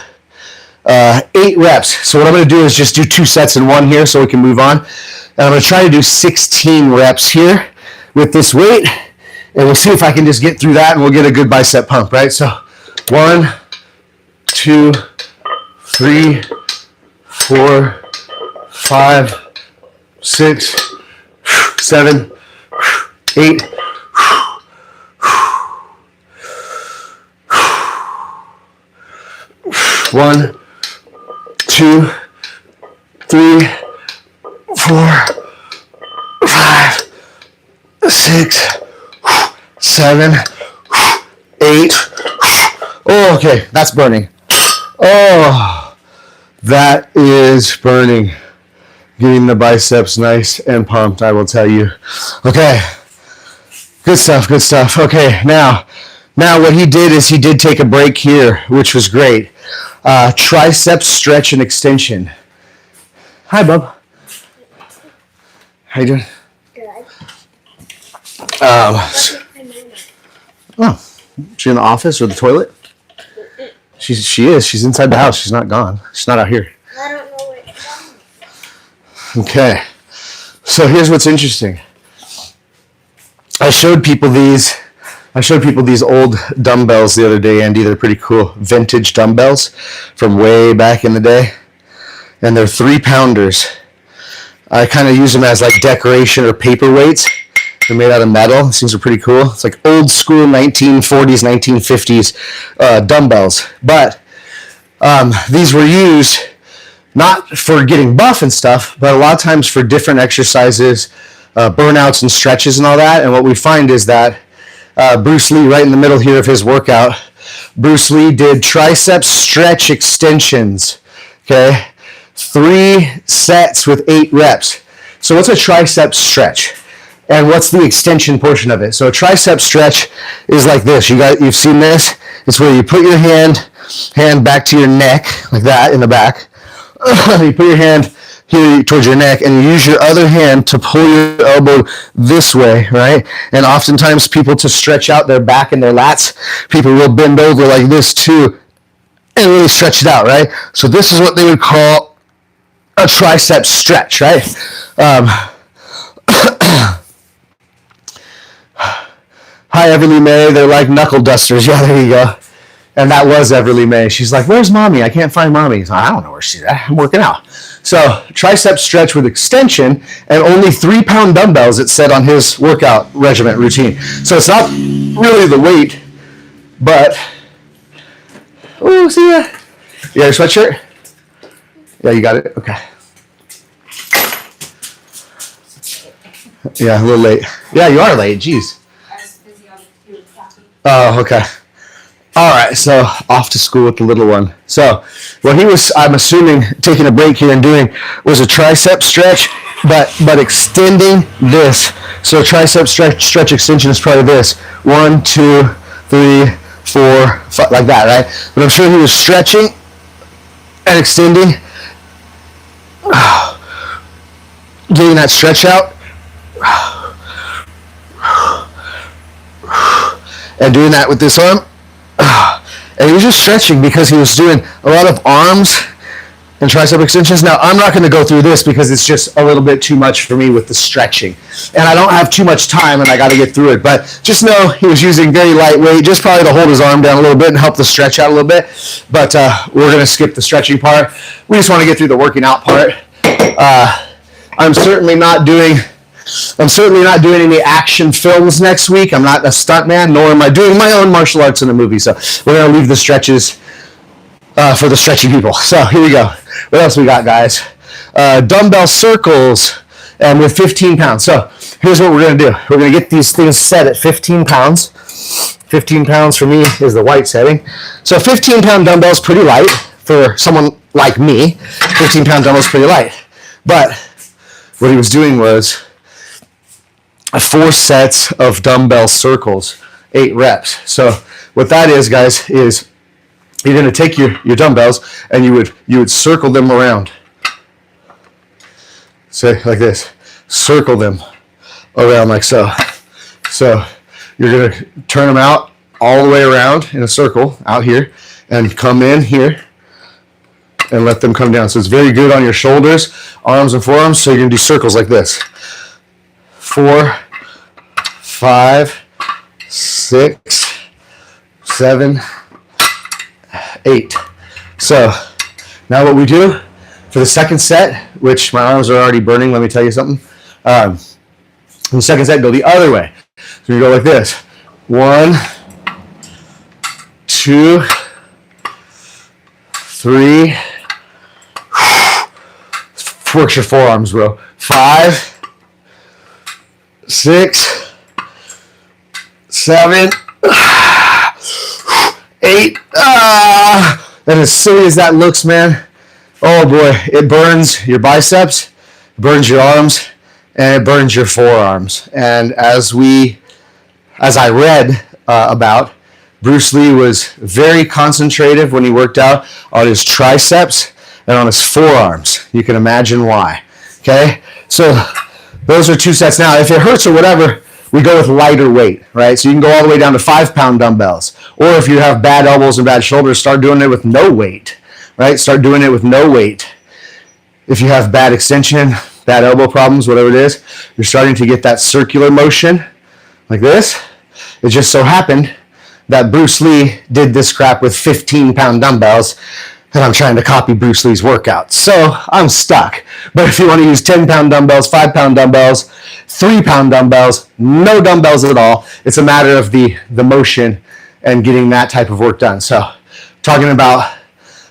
8 reps. So what I'm going to do is just do 2 sets in one here so we can move on. And I'm going to try to do 16 reps here with this weight. And we'll see if I can just get through that and we'll get a good bicep pump, right? So 1, 2, 3, 4, 5, 6, 7, 8. 1, 2, 3, 4, 5, 6, 7, 8. Oh, okay, that's burning. Oh, that is burning. Getting the biceps nice and pumped, I will tell you. Okay, good stuff, good stuff. Okay, now what he did is he did take a break here, which was great. Tricep stretch and extension. Hi, bub. How you doing? Good. Oh, she in the office or the toilet? She is. She's inside the house. She's not gone. She's not out here. I don't know where it's from. Okay. So here's what's interesting. I showed people these old dumbbells the other day, Andy. They're pretty cool. Vintage dumbbells from way back in the day. and they're 3-pounders. I kind of use them as like decoration or paperweights. They're made out of metal. These things are pretty cool. It's like old school 1940s, 1950s dumbbells. But these were used not for getting buff and stuff, but a lot of times for different exercises, burnouts and stretches and all that. And what we find is that Bruce Lee, right in the middle here of his workout, Bruce Lee did tricep stretch extensions, okay? 3 sets with 8 reps. So what's a tricep stretch? And what's the extension portion of it? So a tricep stretch is like this. You've seen this? It's where you put your hand back to your neck, like that in the back. You put your hand here towards your neck, and you use your other hand to pull your elbow this way, right? And oftentimes people, to stretch out their back and their lats, people will bend over like this too and really stretch it out, right? So this is what they would call a tricep stretch, right? Hi, Everly May. They're like knuckle dusters. Yeah, there you go. And that was Everly May. She's like, where's mommy? I can't find mommy. So, I don't know where she's at. I'm working out. So tricep stretch with extension and only 3-pound dumbbells, it said on his workout regimen routine. So it's not really the weight, but, oh, see ya. You got your sweatshirt? Yeah, you got it? Okay. Yeah, a little late. Yeah, you are late. Jeez. Oh, okay. All right, so off to school with the little one. So what he was, I'm assuming, taking a break here and doing was a tricep stretch, but extending this. So tricep stretch extension is probably this. 1, 2, 3, 4, 5, like that, right? But I'm sure he was stretching and extending, getting that stretch out, and doing that with this arm. And he was just stretching because he was doing a lot of arms and tricep extensions. Now, I'm not going to go through this because it's just a little bit too much for me with the stretching. And I don't have too much time, and I got to get through it. But just know he was using very lightweight, just probably to hold his arm down a little bit and help the stretch out a little bit. But we're going to skip the stretching part. We just want to get through the working out part. I'm certainly not doing any action films next week. I'm not a stuntman, nor am I doing my own martial arts in a movie. So we're going to leave the stretches for the stretchy people. So here we go. What else we got, guys? Dumbbell circles and with 15 pounds. So here's what we're going to do. We're going to get these things set at 15 pounds. 15 pounds for me is the white setting. So 15-pound dumbbells pretty light for someone like me. 15-pound dumbbells pretty light. But what he was doing was 4 sets of dumbbell circles, 8 reps. So what that is, guys, is you're going to take your dumbbells and you would circle them around. So like this. Circle them around like so. So you're going to turn them out all the way around in a circle out here and come in here and let them come down. So it's very good on your shoulders, arms, and forearms. So you're going to do circles like this. 4, 5, 6, 7, 8. So now what we do for the second set, which my arms are already burning, let me tell you something. In the second set, go the other way. So you go like this. 1, 2, 3. Works your forearms, bro. 5, 6, 7, 8. And as silly as that looks, man, oh boy, it burns your biceps, it burns your arms, and it burns your forearms. And as I read about, Bruce Lee was very concentrative when he worked out on his triceps and on his forearms. You can imagine why. Okay? So those are 2 sets. Now, if it hurts or whatever, we go with lighter weight, right? So you can go all the way down to 5-pound dumbbells. Or if you have bad elbows and bad shoulders, start doing it with no weight, right? Start doing it with no weight. If you have bad extension, bad elbow problems, whatever it is, you're starting to get that circular motion like this. It just so happened that Bruce Lee did this crap with 15-pound dumbbells. and I'm trying to copy Bruce Lee's workout. So I'm stuck. But if you want to use 10-pound dumbbells, 5-pound dumbbells, 3-pound dumbbells, no dumbbells at all, it's a matter of the motion and getting that type of work done. So talking about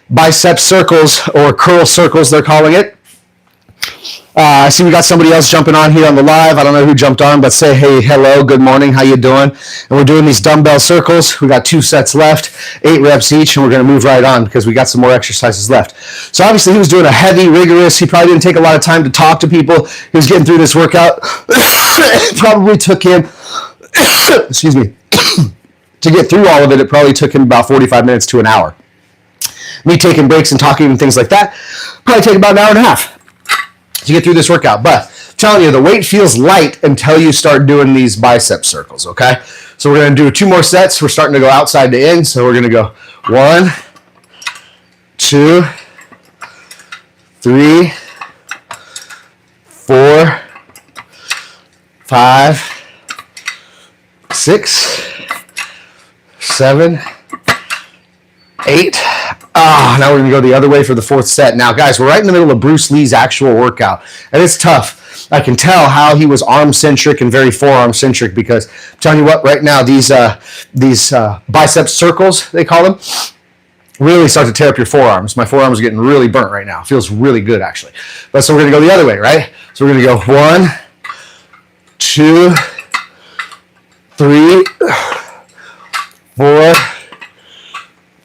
bicep circles, or curl circles they're calling it. I see we got somebody else jumping on here on the live. I don't know who jumped on, but say hey, hello, good morning, how you doing? And we're doing these dumbbell circles. We got 2 sets left, 8 reps each, and we're going to move right on because we got some more exercises left. So obviously he was doing a heavy, rigorous. He probably didn't take a lot of time to talk to people. He was getting through this workout. It probably took him, excuse me, to get through all of it. It probably took him about 45 minutes to an hour. Me taking breaks and talking and things like that probably take about an hour and a half to get through this workout. But I'm telling you, the weight feels light until you start doing these bicep circles, okay? So we're going to do 2 more sets. We're starting to go outside to in. So we're going to go 1, 2, 3, 4, 5, 6, 7, 8. Now we're going to go the other way for the 4th set. Now, guys, we're right in the middle of Bruce Lee's actual workout, and it's tough. I can tell how he was arm-centric and very forearm-centric because I'm telling you what, right now, these bicep circles, they call them, really start to tear up your forearms. My forearms are getting really burnt right now. It feels really good, actually. But so we're going to go the other way, right? So we're going to go 1, 2, 3, 4,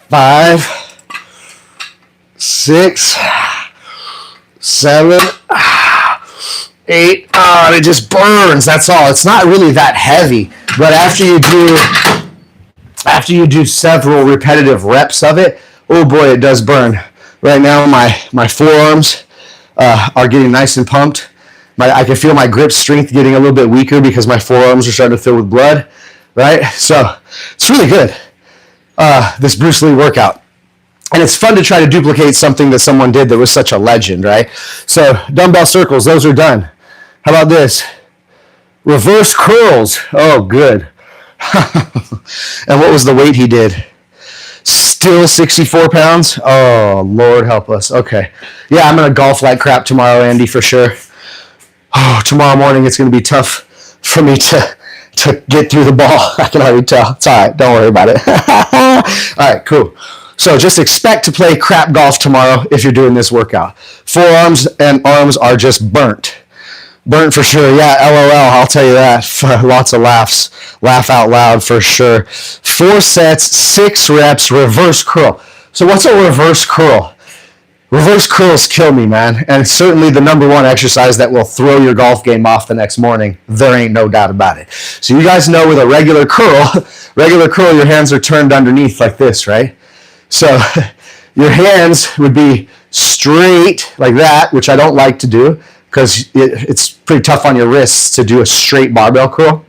5, 6, 7, 8. And it just burns. That's all. It's not really that heavy, but after you do several repetitive reps of it, oh boy, it does burn. Right now, my forearms are getting nice and pumped. I can feel my grip strength getting a little bit weaker because my forearms are starting to fill with blood. Right, so it's really good. This Bruce Lee workout. And it's fun to try to duplicate something that someone did that was such a legend, right? So dumbbell circles, those are done. How about this? Reverse curls. Oh, good. And what was the weight he did? Still 64 pounds? Oh, Lord help us. Okay. Yeah, I'm going to golf like crap tomorrow, Andy, for sure. Oh, tomorrow morning it's going to be tough for me to get through the ball. I can already tell. It's all right. Don't worry about it. All right, cool. So just expect to play crap golf tomorrow if you're doing this workout. Forearms and arms are just burnt. Burnt for sure. Yeah, LOL, I'll tell you that. Lots of laughs. Laugh out loud for sure. 4 sets, 6 reps, reverse curl. So what's a reverse curl? Reverse curls kill me, man. And it's certainly the number one exercise that will throw your golf game off the next morning. There ain't no doubt about it. So you guys know with a regular curl, your hands are turned underneath like this, right? So your hands would be straight like that, which I don't like to do because it's pretty tough on your wrists to do a straight barbell curl.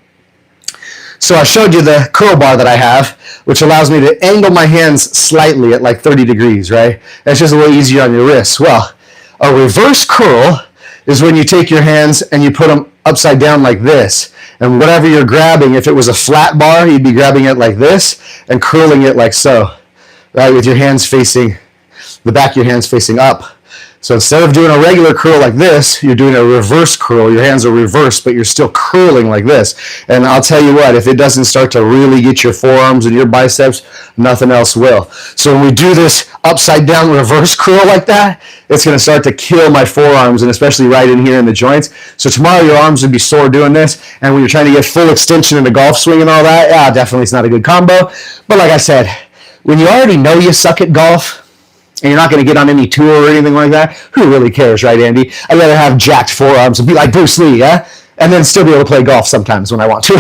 So I showed you the curl bar that I have, which allows me to angle my hands slightly at like 30 degrees, right? It's just a little easier on your wrists. Well, a reverse curl is when you take your hands and you put them upside down like this. And whatever you're grabbing, if it was a flat bar, you'd be grabbing it like this and curling it like so, right? With your hands facing, the back of your hands facing up. So instead of doing a regular curl like this, you're doing a reverse curl. Your hands are reversed, but you're still curling like this. And I'll tell you what, if it doesn't start to really get your forearms and your biceps, nothing else will. So when we do this upside down reverse curl like that, it's going to start to kill my forearms, and especially right in here in the joints. So tomorrow your arms would be sore doing this, and when you're trying to get full extension in the golf swing and all that, yeah, definitely it's not a good combo. But like I said, when you already know you suck at golf, and you're not going to get on any tour or anything like that, who really cares, right, Andy? I'd rather have jacked forearms and be like Bruce Lee, yeah? And then still be able to play golf sometimes when I want to.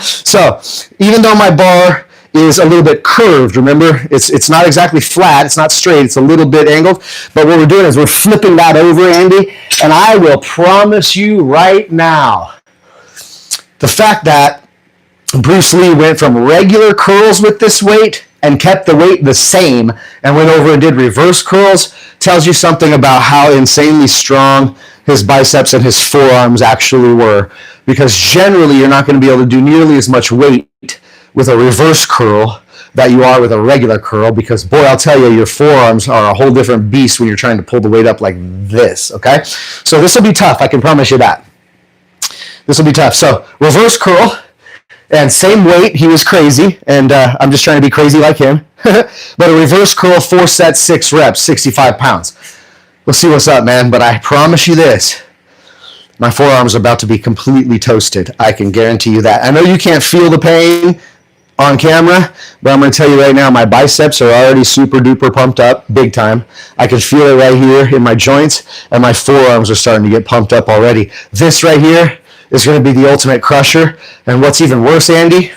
So even though my bar is a little bit curved, remember? It's not exactly flat. It's not straight. It's a little bit angled. But what we're doing is we're flipping that over, Andy, and I will promise you right now, the fact that Bruce Lee went from regular curls with this weight and kept the weight the same and went over and did reverse curls tells you something about how insanely strong his biceps and his forearms actually were. Because generally you're not going to be able to do nearly as much weight with a reverse curl that you are with a regular curl, because boy, I'll tell you, your forearms are a whole different beast when you're trying to pull the weight up like this, okay? So this will be tough, I can promise you that. This will be tough. So reverse curl, and same weight, he was crazy, and I'm just trying to be crazy like him. But a reverse curl, 4 sets, 6 reps, 65 pounds. We'll see what's up, man, but I promise you this. My forearms are about to be completely toasted. I can guarantee you that. I know you can't feel the pain on camera, but I'm going to tell you right now, my biceps are already super duper pumped up, big time. I can feel it right here in my joints, and my forearms are starting to get pumped up already. This right here is going to be the ultimate crusher. And what's even worse, Andy,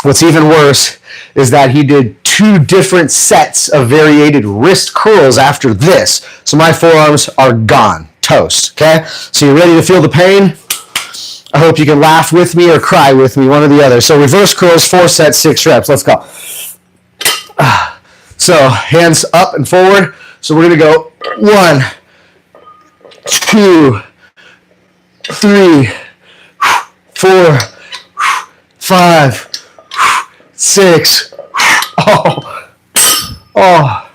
what's even worse is that he did 2 different sets of variated wrist curls after this. So my forearms are gone. Toast, okay? So you ready to feel the pain? I hope you can laugh with me or cry with me, one or the other. So reverse curls, 4 sets, 6 reps. Let's go. So hands up and forward. So we're going to go 1, 2, 3, 4, 5, 6. Oh, oh.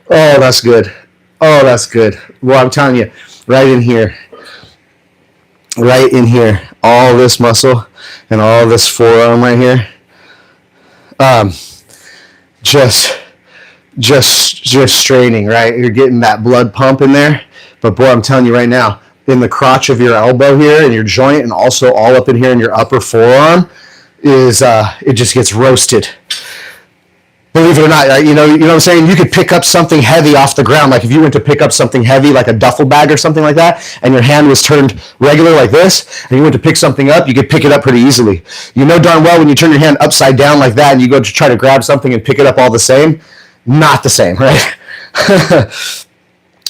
Oh, that's good. Oh, that's good. Well, I'm telling you, right in here, all this muscle and all this forearm right here, just straining, right? You're getting that blood pump in there. But boy, I'm telling you right now, in the crotch of your elbow here and your joint, and also all up in here in your upper forearm, is it just gets roasted. Believe it or not, you know what I'm saying? You could pick up something heavy off the ground. Like if you went to pick up something heavy, like a duffel bag or something like that, and your hand was turned regular like this, and you went to pick something up, you could pick it up pretty easily. You know darn well when you turn your hand upside down like that and you go to try to grab something and pick it up all the same, not the same, right?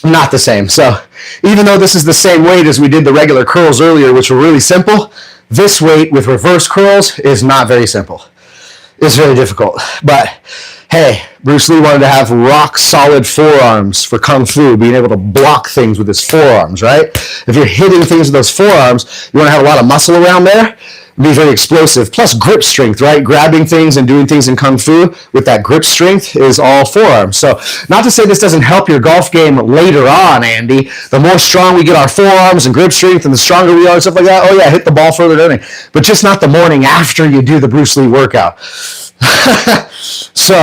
Not the same. So even though this is the same weight as we did the regular curls earlier, which were really simple, this weight with reverse curls is not very simple. It's very difficult. But hey, Bruce Lee wanted to have rock solid forearms for Kung Fu, being able to block things with his forearms, right? If you're hitting things with those forearms, you want to have a lot of muscle around there, be very explosive. Plus grip strength, right? Grabbing things and doing things in Kung Fu with that grip strength is all forearms. So not to say this doesn't help your golf game later on, Andy. The more strong we get our forearms and grip strength and the stronger we are and stuff like that, oh yeah, hit the ball further, don't it? But just not the morning after you do the Bruce Lee workout. So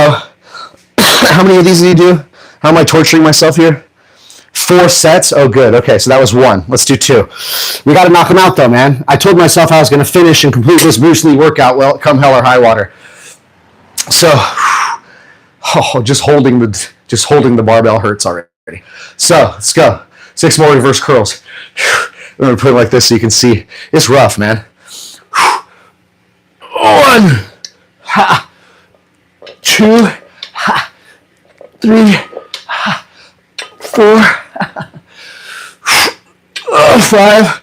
how many of these did you do? How am I torturing myself here? 4 sets? Oh, good. Okay, so that was 1. Let's do 2. We got to knock them out, though, man. I told myself I was going to finish and complete this Bruce Lee workout, well, come hell or high water. So, just holding the barbell hurts already. So, let's go. 6 more reverse curls. I'm going to put it like this so you can see. It's rough, man. 1, 2, 3, 4, 5,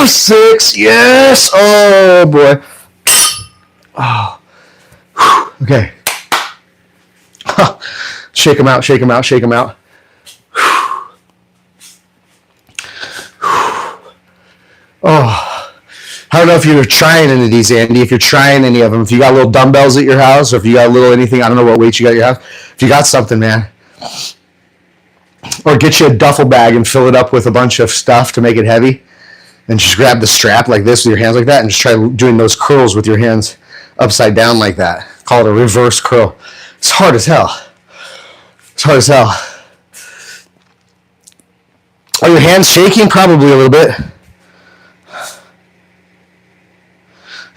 6. Yes. Oh boy. Oh. Okay. Shake them out. Shake them out. Shake them out. Oh. I don't know if you're trying any of these, Andy, if you're trying any of them. If you got little dumbbells at your house, or if you got a little anything, I don't know what weight you got at your house. If you got something, man. Or get you a duffel bag and fill it up with a bunch of stuff to make it heavy. And just grab the strap like this with your hands like that and just try doing those curls with your hands upside down like that. Call it a reverse curl. It's hard as hell. It's hard as hell. Are your hands shaking? Probably a little bit.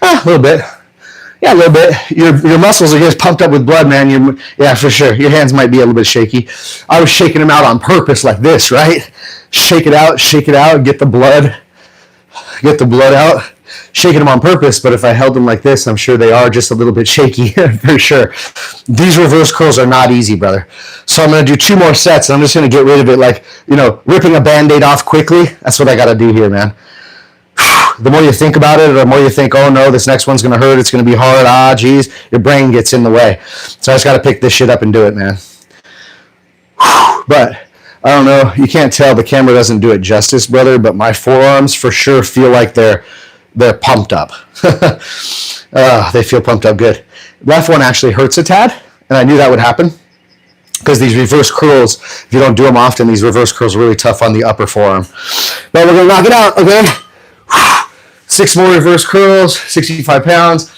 A little bit. Yeah, a little bit. Your muscles are just pumped up with blood, man. Yeah, for sure. Your hands might be a little bit shaky. I was shaking them out on purpose like this, right? Shake it out, get the blood out. Shaking them on purpose, but if I held them like this, I'm sure they are just a little bit shaky, for sure. These reverse curls are not easy, brother. So I'm going to do 2 more sets, and I'm just going to get rid of it like, ripping a Band-Aid off quickly. That's what I got to do here, man. The more you think about it, or the more you think, oh no, this next one's going to hurt, it's going to be hard, geez, your brain gets in the way. So I just got to pick this shit up and do it, man. But I don't know, you can't tell, the camera doesn't do it justice, brother, but my forearms for sure feel like they're they're pumped up. They feel pumped up good. Left one actually hurts a tad, and I knew that would happen because these reverse curls, if you don't do them often, these reverse curls are really tough on the upper forearm. But we're going to knock it out, okay? 6 more reverse curls, 65 pounds.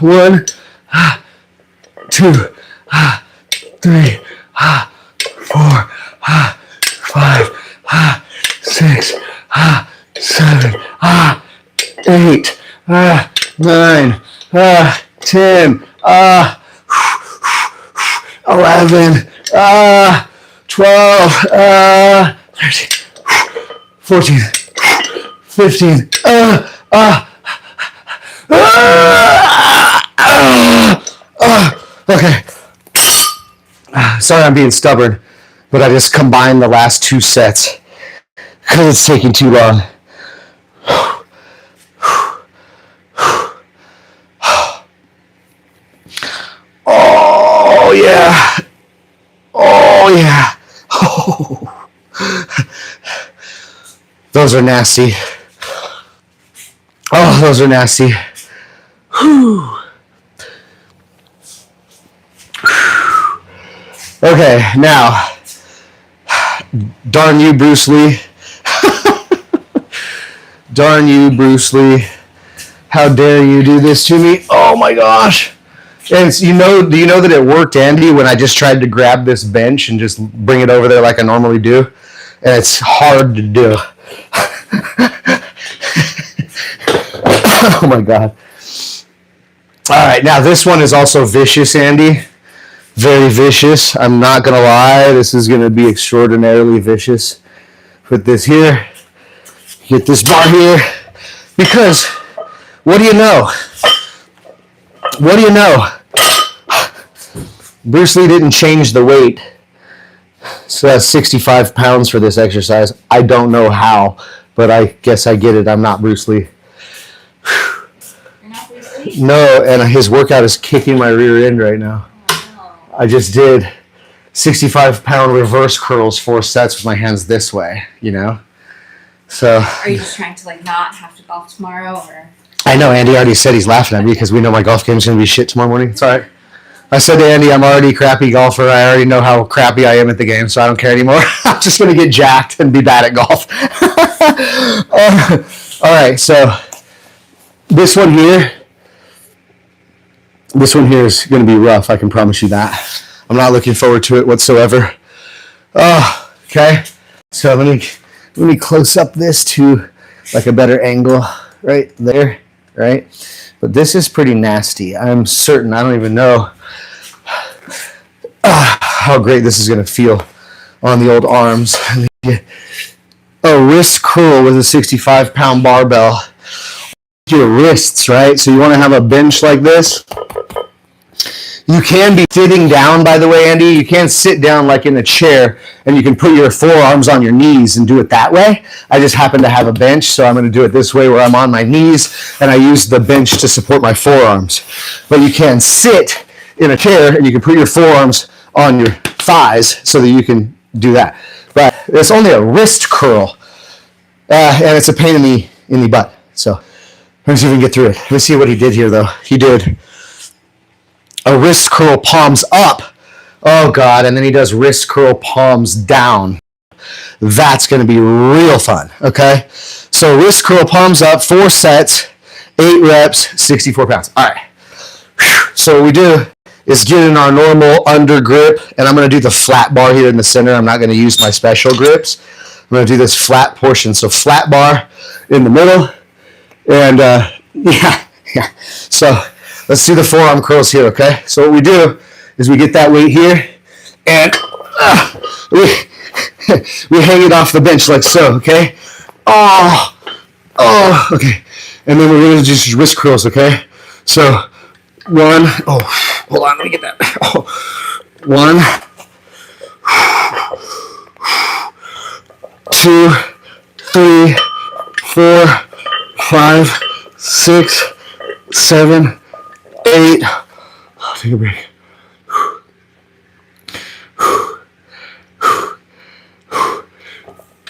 1, 2, 3, 4, 5, 6, 7, 8, 9, 10, 11, 12, 13, 14, 15. Okay. Sorry I'm being stubborn, but I just combined the last 2 sets because it's taking too long. Oh, yeah. Oh, yeah. Oh. Those are nasty. Oh, those are nasty. Whew. Okay, now, darn you, Bruce Lee. Darn you, Bruce Lee. How dare you do this to me? Oh my gosh. And do you know that it worked, Andy, when I just tried to grab this bench and just bring it over there like I normally do? And it's hard to do. Oh my God. All right, now this one is also vicious, Andy. Very vicious. I'm not going to lie. This is going to be extraordinarily vicious. Put this here. Get this bar here. Because, what do you know? What do you know? Bruce Lee didn't change the weight. So that's 65 pounds for this exercise. I don't know how, but I guess I get it. I'm not Bruce Lee. You're not Bruce Lee? No, and his workout is kicking my rear end right now. I just did 65-pound reverse curls, 4 sets with my hands this way, you know? So. Are you just trying to like not have to golf tomorrow, or? I know Andy already said he's laughing at me because we know my golf game is going to be shit tomorrow morning. It's all right. I said to Andy, I'm already a crappy golfer. I already know how crappy I am at the game, so I don't care anymore. I'm just going to get jacked and be bad at golf. All right, so this one here is going to be rough. I can promise you that. I'm not looking forward to it whatsoever. Oh, okay. So let me close up this to like a better angle right there, right? But this is pretty nasty. I'm certain. I don't even know how great this is going to feel on the old arms. A wrist curl with a 65-pound barbell. Your wrists, right? So you want to have a bench like this. You can be sitting down, by the way, Andy. You can sit down like in a chair, and you can put your forearms on your knees and do it that way. I just happen to have a bench, so I'm going to do it this way where I'm on my knees, and I use the bench to support my forearms. But you can sit in a chair, and you can put your forearms on your thighs so that you can do that. But it's only a wrist curl, and it's a pain in the butt. So let's see if we can get through it. Let's see what he did here, though. He did a wrist curl palms up. Oh, God. And then he does wrist curl palms down. That's going to be real fun, okay? So wrist curl palms up, 4 sets, 8 reps, 64 pounds. All right. So what we do is get in our normal under grip, and I'm going to do the flat bar here in the center. I'm not going to use my special grips. I'm going to do this flat portion. So flat bar in the middle, and yeah. So let's do the forearm curls here, okay? So what we do is we get that weight here, and we hang it off the bench like so, okay? Oh, okay. And then we're going to just wrist curls, okay? So 1, hold on, let me get that. 1, 2, 3, 4, 5, 6, 7, 8. Take a break.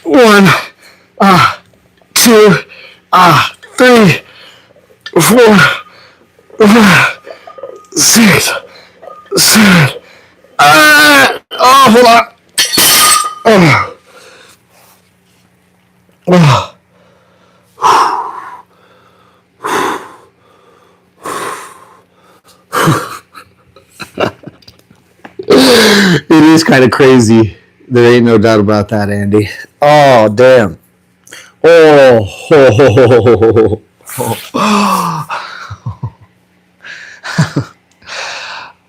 1, 2, 3, hold on. It is kind of crazy. There ain't no doubt about that, Andy. Oh, damn. Oh,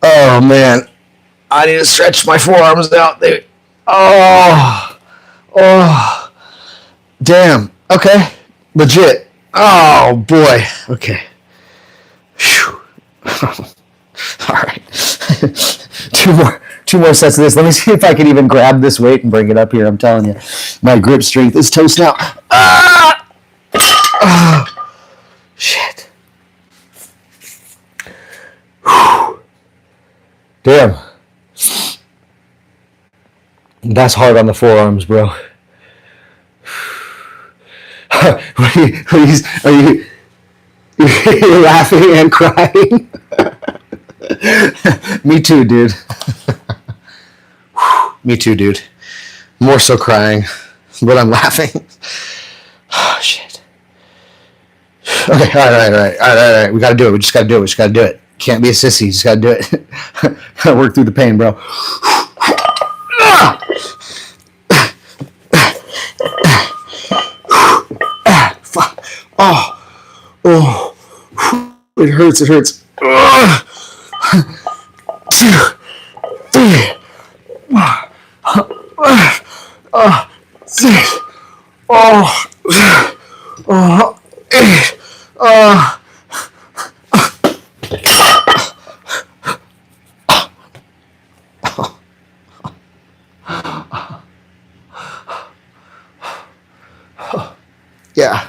oh man. I need to stretch my forearms out. Oh, damn. Okay, legit. Oh boy. Okay. Whew. All right. Two more sets of this. Let me see if I can even grab this weight and bring it up here. I'm telling you, my grip strength is toast now. Shit. Whew. Damn. That's hard on the forearms, bro. Are you laughing and crying? Me too, dude. Me too, dude. More so crying, but I'm laughing. Oh, shit. Okay, all right. We gotta do it. We just gotta do it. Can't be a sissy. You just gotta do it. Gotta work through the pain, bro. Oh, it hurts. 2, 3, 6, 8. Yeah.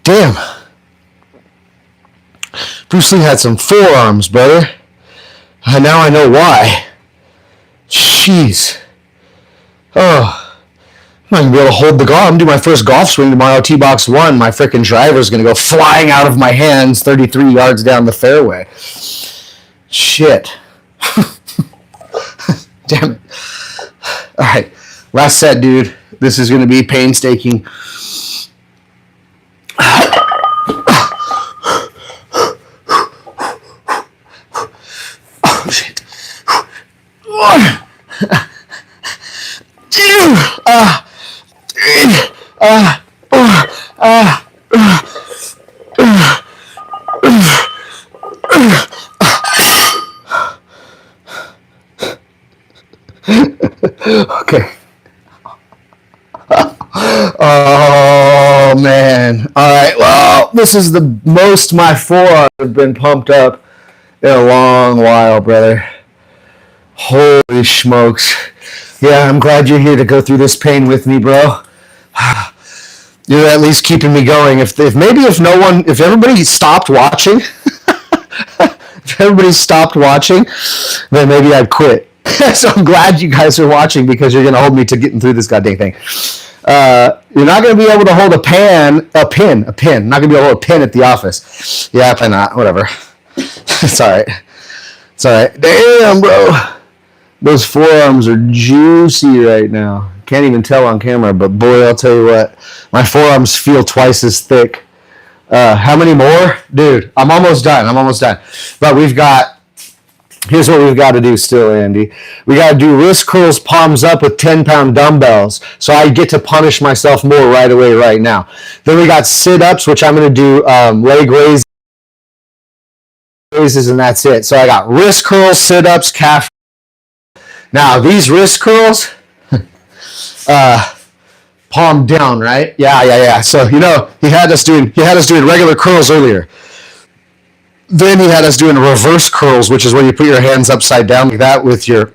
Damn. Bruce Lee had some forearms, brother. And now I know why. Jeez. Oh. I'm not going to be able to hold the golf. I'm going to do my first golf swing tomorrow, T-Box 1. My freaking driver's going to go flying out of my hands 33 yards down the fairway. Shit. Damn it. All right. Last set, dude. This is going to be painstaking. Oh, shit. 1, 2, 3. Okay. Oh, man. All right. Well, this is the most my forearms have been pumped up in a long while, brother. Holy smokes. Yeah, I'm glad you're here to go through this pain with me, bro. You're at least keeping me going. If everybody stopped watching, then maybe I'd quit. So I'm glad you guys are watching because you're going to hold me to getting through this goddamn thing. You're not going to be able to hold a pin. Not going to be able to hold a pin at the office. Yeah, probably not. Whatever. It's all right. Damn, bro. Those forearms are juicy right now. Can't even tell on camera, but boy, I'll tell you what. My forearms feel twice as thick. How many more? Dude, I'm almost done. But here's what we've got to do still, Andy. We got to do wrist curls, palms up with 10-pound dumbbells. So I get to punish myself more right away right now. Then we got sit-ups, which I'm going to do leg raises, and that's it. So I got wrist curls, sit-ups, calf. Now, these wrist curls, palm down, right? Yeah. So, he had us doing regular curls earlier. Then he had us doing reverse curls, which is where you put your hands upside down like that with your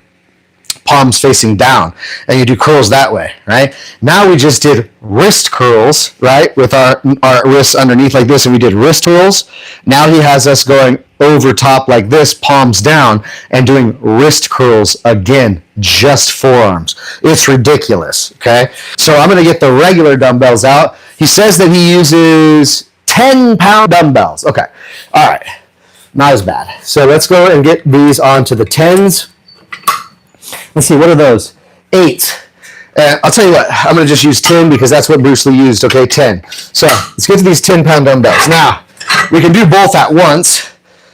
palms facing down, and you do curls that way, right? Now we just did wrist curls, right, with our wrists underneath like this, and we did wrist curls. Now he has us going over top like this, palms down, and doing wrist curls again, just forearms. It's ridiculous, okay? So I'm going to get the regular dumbbells out. He says that he uses 10-pound dumbbells. Okay. All right. Not as bad. So let's go and get these onto the 10s. Let's see. What are those? 8. I'll tell you what. I'm going to just use 10 because that's what Bruce Lee used. Okay, 10. So let's get to these 10-pound dumbbells. Now, we can do both at once.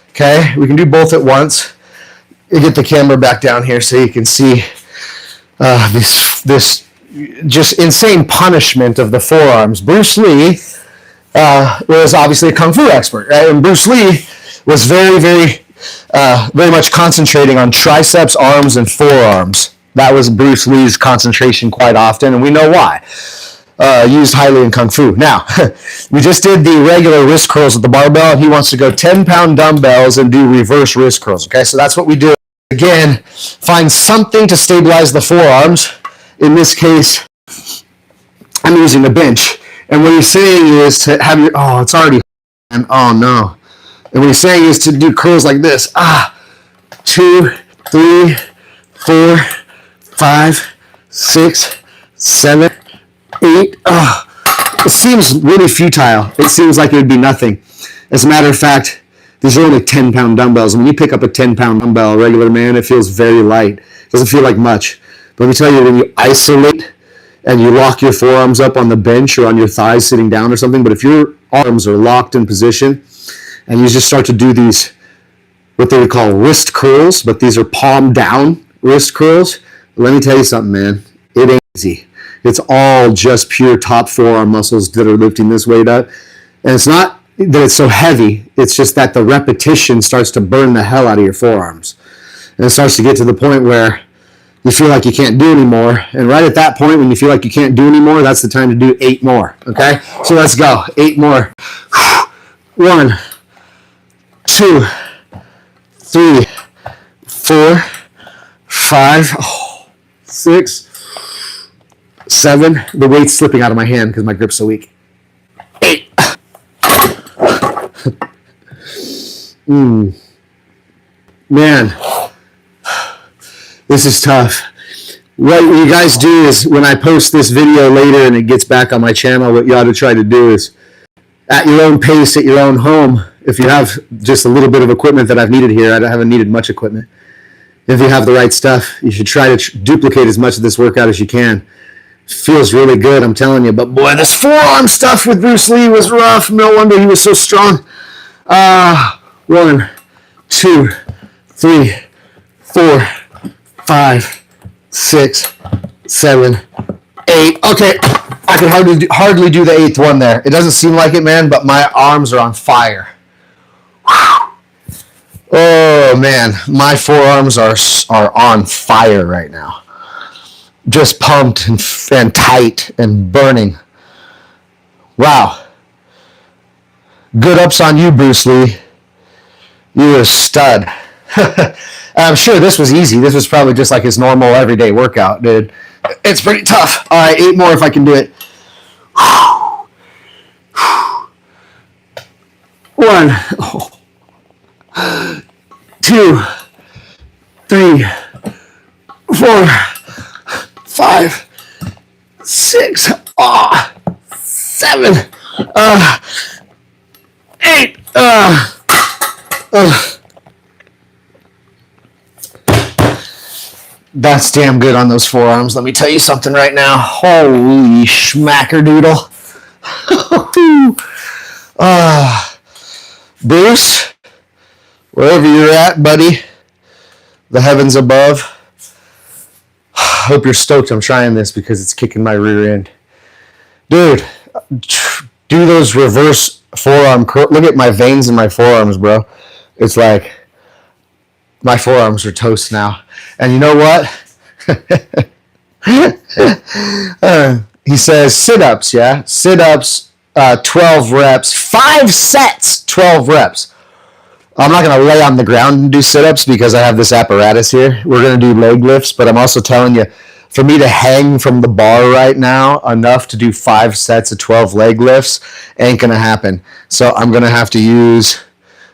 Okay? We can do both at once. You get the camera back down here so you can see this just insane punishment of the forearms. Bruce Lee was obviously a kung fu expert, right? And Bruce Lee was very much concentrating on triceps, arms, and forearms. That was Bruce Lee's concentration quite often, and we know why. Used highly in kung fu. Now, we just did the regular wrist curls with the barbell, and he wants to go 10-pound dumbbells and do reverse wrist curls. Okay, so that's what we do. Again, find something to stabilize the forearms. In this case, I'm using the bench. And what he's saying is to have your, it's already, and oh no. And what he's saying is to do curls like this. 2, 3, 4, 5, 6, 7, 8. It seems really futile. It seems like it would be nothing. As a matter of fact, these are only 10-pound dumbbells. And when you pick up a 10-pound dumbbell, regular man, it feels very light. It doesn't feel like much. But let me tell you, when you isolate and you lock your forearms up on the bench or on your thighs sitting down or something, but if your arms are locked in position and you just start to do these, what they would call wrist curls, but these are palm down wrist curls, let me tell you something, man. It ain't easy. It's all just pure top forearm muscles that are lifting this weight up. And it's not that it's so heavy, it's just that the repetition starts to burn the hell out of your forearms. And it starts to get to the point where you feel like you can't do anymore. And right at that point, when you feel like you can't do anymore, that's the time to do 8 more. Okay? So let's go. 8 more. 1, 2, 3, 4, 5, 6, 7. The weight's slipping out of my hand because my grip's so weak. 8. Man, this is tough. What you guys do is when I post this video later and it gets back on my channel, what you ought to try to do is at your own pace, at your own home, if you have just a little bit of equipment that I've needed here, I haven't needed much equipment. If you have the right stuff, you should try to duplicate as much of this workout as you can. It feels really good, I'm telling you. But boy, this forearm stuff with Bruce Lee was rough. No wonder he was so strong. 1, 2, 3, 4, 5, 6, 7, 8. Okay, I can hardly do the 8th one there. It doesn't seem like it, man, but my arms are on fire. Whew. Oh, man, my forearms are on fire right now. Just pumped and tight and burning. Wow. Good ups on you, Bruce Lee. You're a stud. I'm sure this was easy. This was probably just like his normal everyday workout, dude. It's pretty tough. All right, 8 more if I can do it. 1, 2, 3, 4, 5, 6, 7, 8. That's damn good on those forearms. Let me tell you something right now. Holy schmackerdoodle. Bruce, wherever you're at, buddy, the heavens above, hope you're stoked I'm trying this because it's kicking my rear end. Dude, do those reverse forearm curl. Look at my veins in my forearms, bro. It's like my forearms are toast now. And you know what? He says sit-ups, yeah? Sit-ups, 12 reps, 5 sets, 12 reps. I'm not going to lay on the ground and do sit-ups because I have this apparatus here. We're going to do leg lifts, but I'm also telling you, for me to hang from the bar right now enough to do 5 sets of 12 leg lifts ain't going to happen. So I'm going to have to use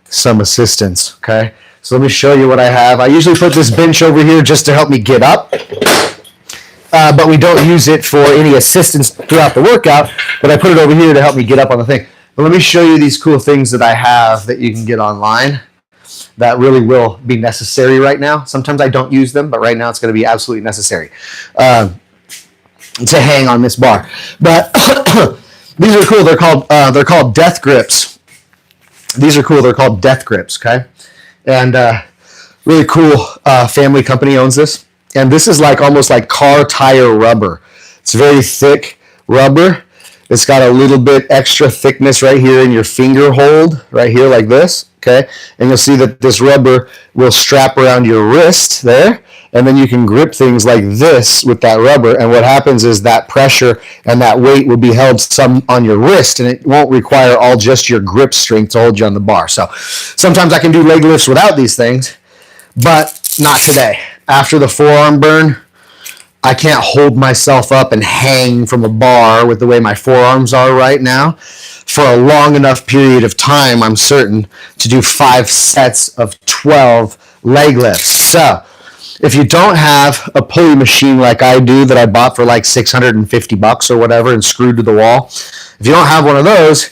some assistance, okay? So let me show you what I have. I usually put this bench over here just to help me get up, but we don't use it for any assistance throughout the workout, but I put it over here to help me get up on the thing. But let me show you these cool things that I have that you can get online that really will be necessary right now. Sometimes I don't use them, but right now it's going to be absolutely necessary to hang on this bar. But these are cool. They're called death grips. These are cool. They're called death grips. Okay, and really cool. Family company owns this, and this is like almost like car tire rubber. It's very thick rubber. It's got a little bit extra thickness right here in your finger hold, right here like this, okay? And you'll see that this rubber will strap around your wrist there, and then you can grip things like this with that rubber, and what happens is that pressure and that weight will be held some on your wrist, and it won't require all just your grip strength to hold you on the bar. So sometimes I can do leg lifts without these things, but not today. After the forearm burn, I can't hold myself up and hang from a bar with the way my forearms are right now for a long enough period of time, I'm certain, to do 5 sets of 12 leg lifts. So if you don't have a pulley machine like I do that I bought for like $650 or whatever and screwed to the wall, if you don't have one of those,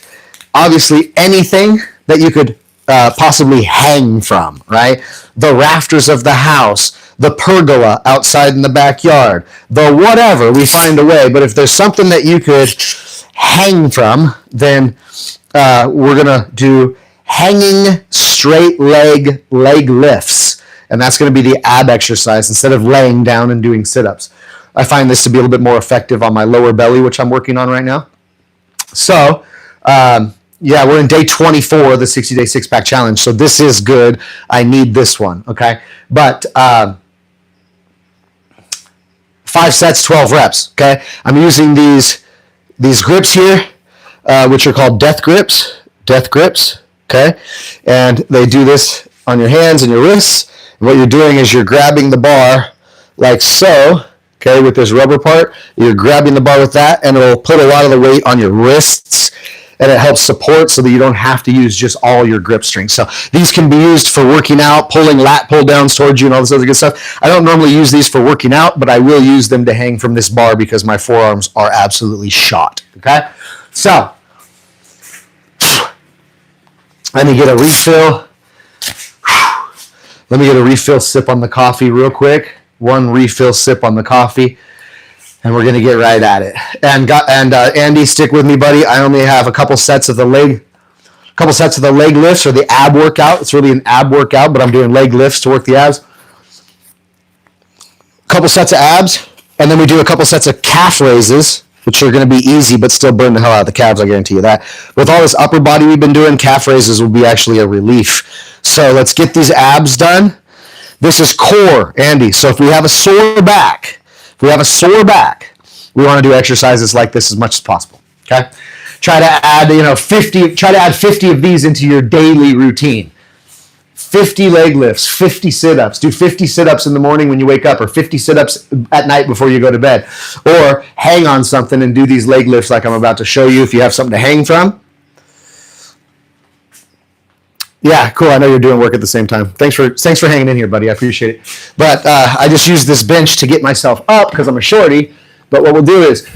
obviously anything that you could possibly hang from, right? The rafters of the house, the pergola outside in the backyard, the whatever, we find a way. But if there's something that you could hang from, then we're going to do hanging straight leg lifts. And that's going to be the ab exercise instead of laying down and doing sit-ups. I find this to be a little bit more effective on my lower belly, which I'm working on right now. So, yeah, we're in day 24 of the 60-day six-pack challenge. So this is good. I need this one, okay? But 5 sets, 12 reps, okay? I'm using these grips here, which are called death grips, okay? And they do this on your hands and your wrists. And what you're doing is you're grabbing the bar like so, okay, with this rubber part. You're grabbing the bar with that, and it'll put a lot of the weight on your wrists, and it helps support so that you don't have to use just all your grip strength. So these can be used for working out, pulling lat pull downs towards you and all this other good stuff. I don't normally use these for working out, but I will use them to hang from this bar because my forearms are absolutely shot, okay? So let me get a refill. Let me get a refill sip on the coffee real quick. One refill sip on the coffee. And we're going to get right at it. And Andy, stick with me, buddy. I only have a couple sets of the leg lifts or the ab workout. It's really an ab workout, but I'm doing leg lifts to work the abs. A couple sets of abs, and then we do a couple sets of calf raises, which are going to be easy, but still burn the hell out of the calves, I guarantee you that. With all this upper body we've been doing, calf raises will be actually a relief. So let's get these abs done. This is core, Andy. So if we have a sore back, we want to do exercises like this as much as possible, okay? Try to add, 50 of these into your daily routine. 50 leg lifts, 50 sit-ups. Do 50 sit-ups in the morning when you wake up, or 50 sit-ups at night before you go to bed. Or hang on something and do these leg lifts like I'm about to show you if you have something to hang from. Yeah, cool. I know you're doing work at the same time. Thanks for hanging in here, buddy. I appreciate it. But I just used this bench to get myself up because I'm a shorty. But what we'll do is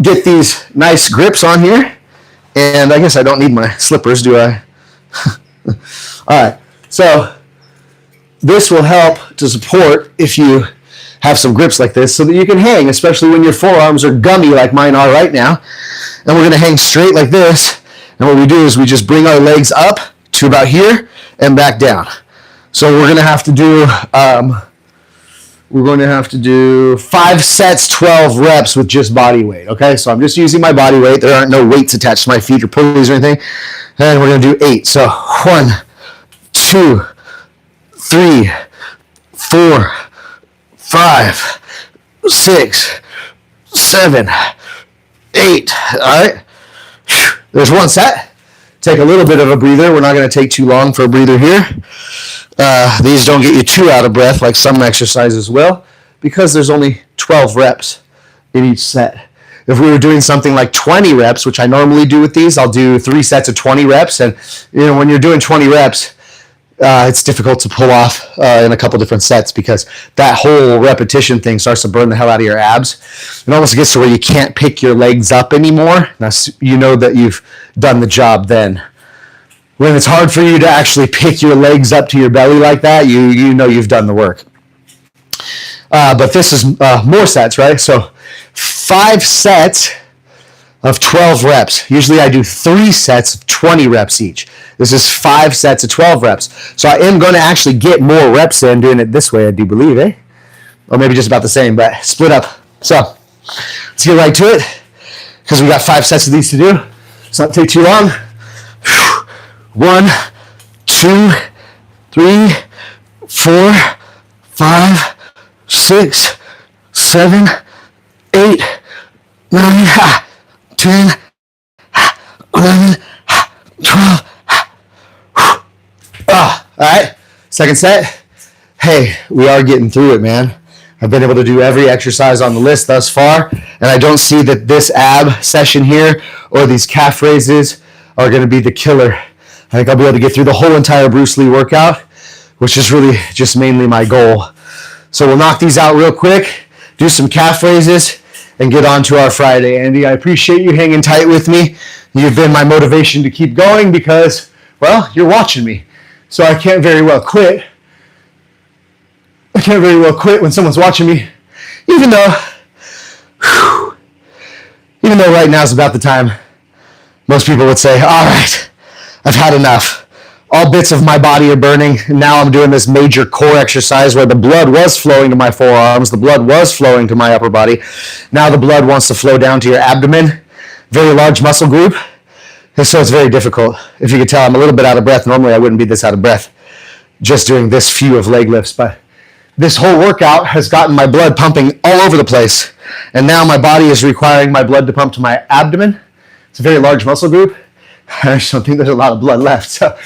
get these nice grips on here. And I guess I don't need my slippers, do I? All right. So this will help to support if you have some grips like this so that you can hang, especially when your forearms are gummy like mine are right now. And we're going to hang straight like this. And what we do is we just bring our legs up to about here and back down. So we're going to have to do 5 sets, 12 reps with just body weight. Okay, so I'm just using my body weight. There aren't no weights attached to my feet or pulleys or anything. And we're going to do 8. So 1, 2, 3, 4, 5, 6, 7, 8. All right, there's one set. Take a little bit of a breather. We're not going to take too long for a breather here. These don't get you too out of breath like some exercises will, because there's only 12 reps in each set. If we were doing something like 20 reps, which I normally do with these, I'll do 3 sets of 20 reps. And when you're doing 20 reps, it's difficult to pull off in a couple different sets because that whole repetition thing starts to burn the hell out of your abs. It almost gets to where you can't pick your legs up anymore. Now, you know that you've done the job then. When it's hard for you to actually pick your legs up to your belly like that, you know you've done the work. But this is more sets, right? So 5 sets of 12 reps. Usually I do 3 sets of 20 reps each. This is 5 sets of 12 reps. So I am going to actually get more reps in doing it this way, I do believe, eh? Or maybe just about the same, but split up. So let's get right to it because we got 5 sets of these to do. It's not take too long. 1, 2, 3, 4, 5, 6, 7, 8, 9, 10, 11, 12. All right, second set. Hey, we are getting through it, man. I've been able to do every exercise on the list thus far, and I don't see that this ab session here or these calf raises are going to be the killer. I think I'll be able to get through the whole entire Bruce Lee workout, which is really just mainly my goal. So we'll knock these out real quick, do some calf raises, and get on to our Friday. Andy, I appreciate you hanging tight with me. You've been my motivation to keep going because, well, you're watching me. So I can't very well quit. I can't very well quit when someone's watching me, even though right now is about the time most people would say, all right, I've had enough. All bits of my body are burning. And now I'm doing this major core exercise where the blood was flowing to my forearms. The blood was flowing to my upper body. Now the blood wants to flow down to your abdomen. Very large muscle group. And so it's very difficult. If you could tell, I'm a little bit out of breath. Normally I wouldn't be this out of breath just doing this few of leg lifts. But this whole workout has gotten my blood pumping all over the place. And now my body is requiring my blood to pump to my abdomen. It's a very large muscle group. I just don't think there's a lot of blood left. So,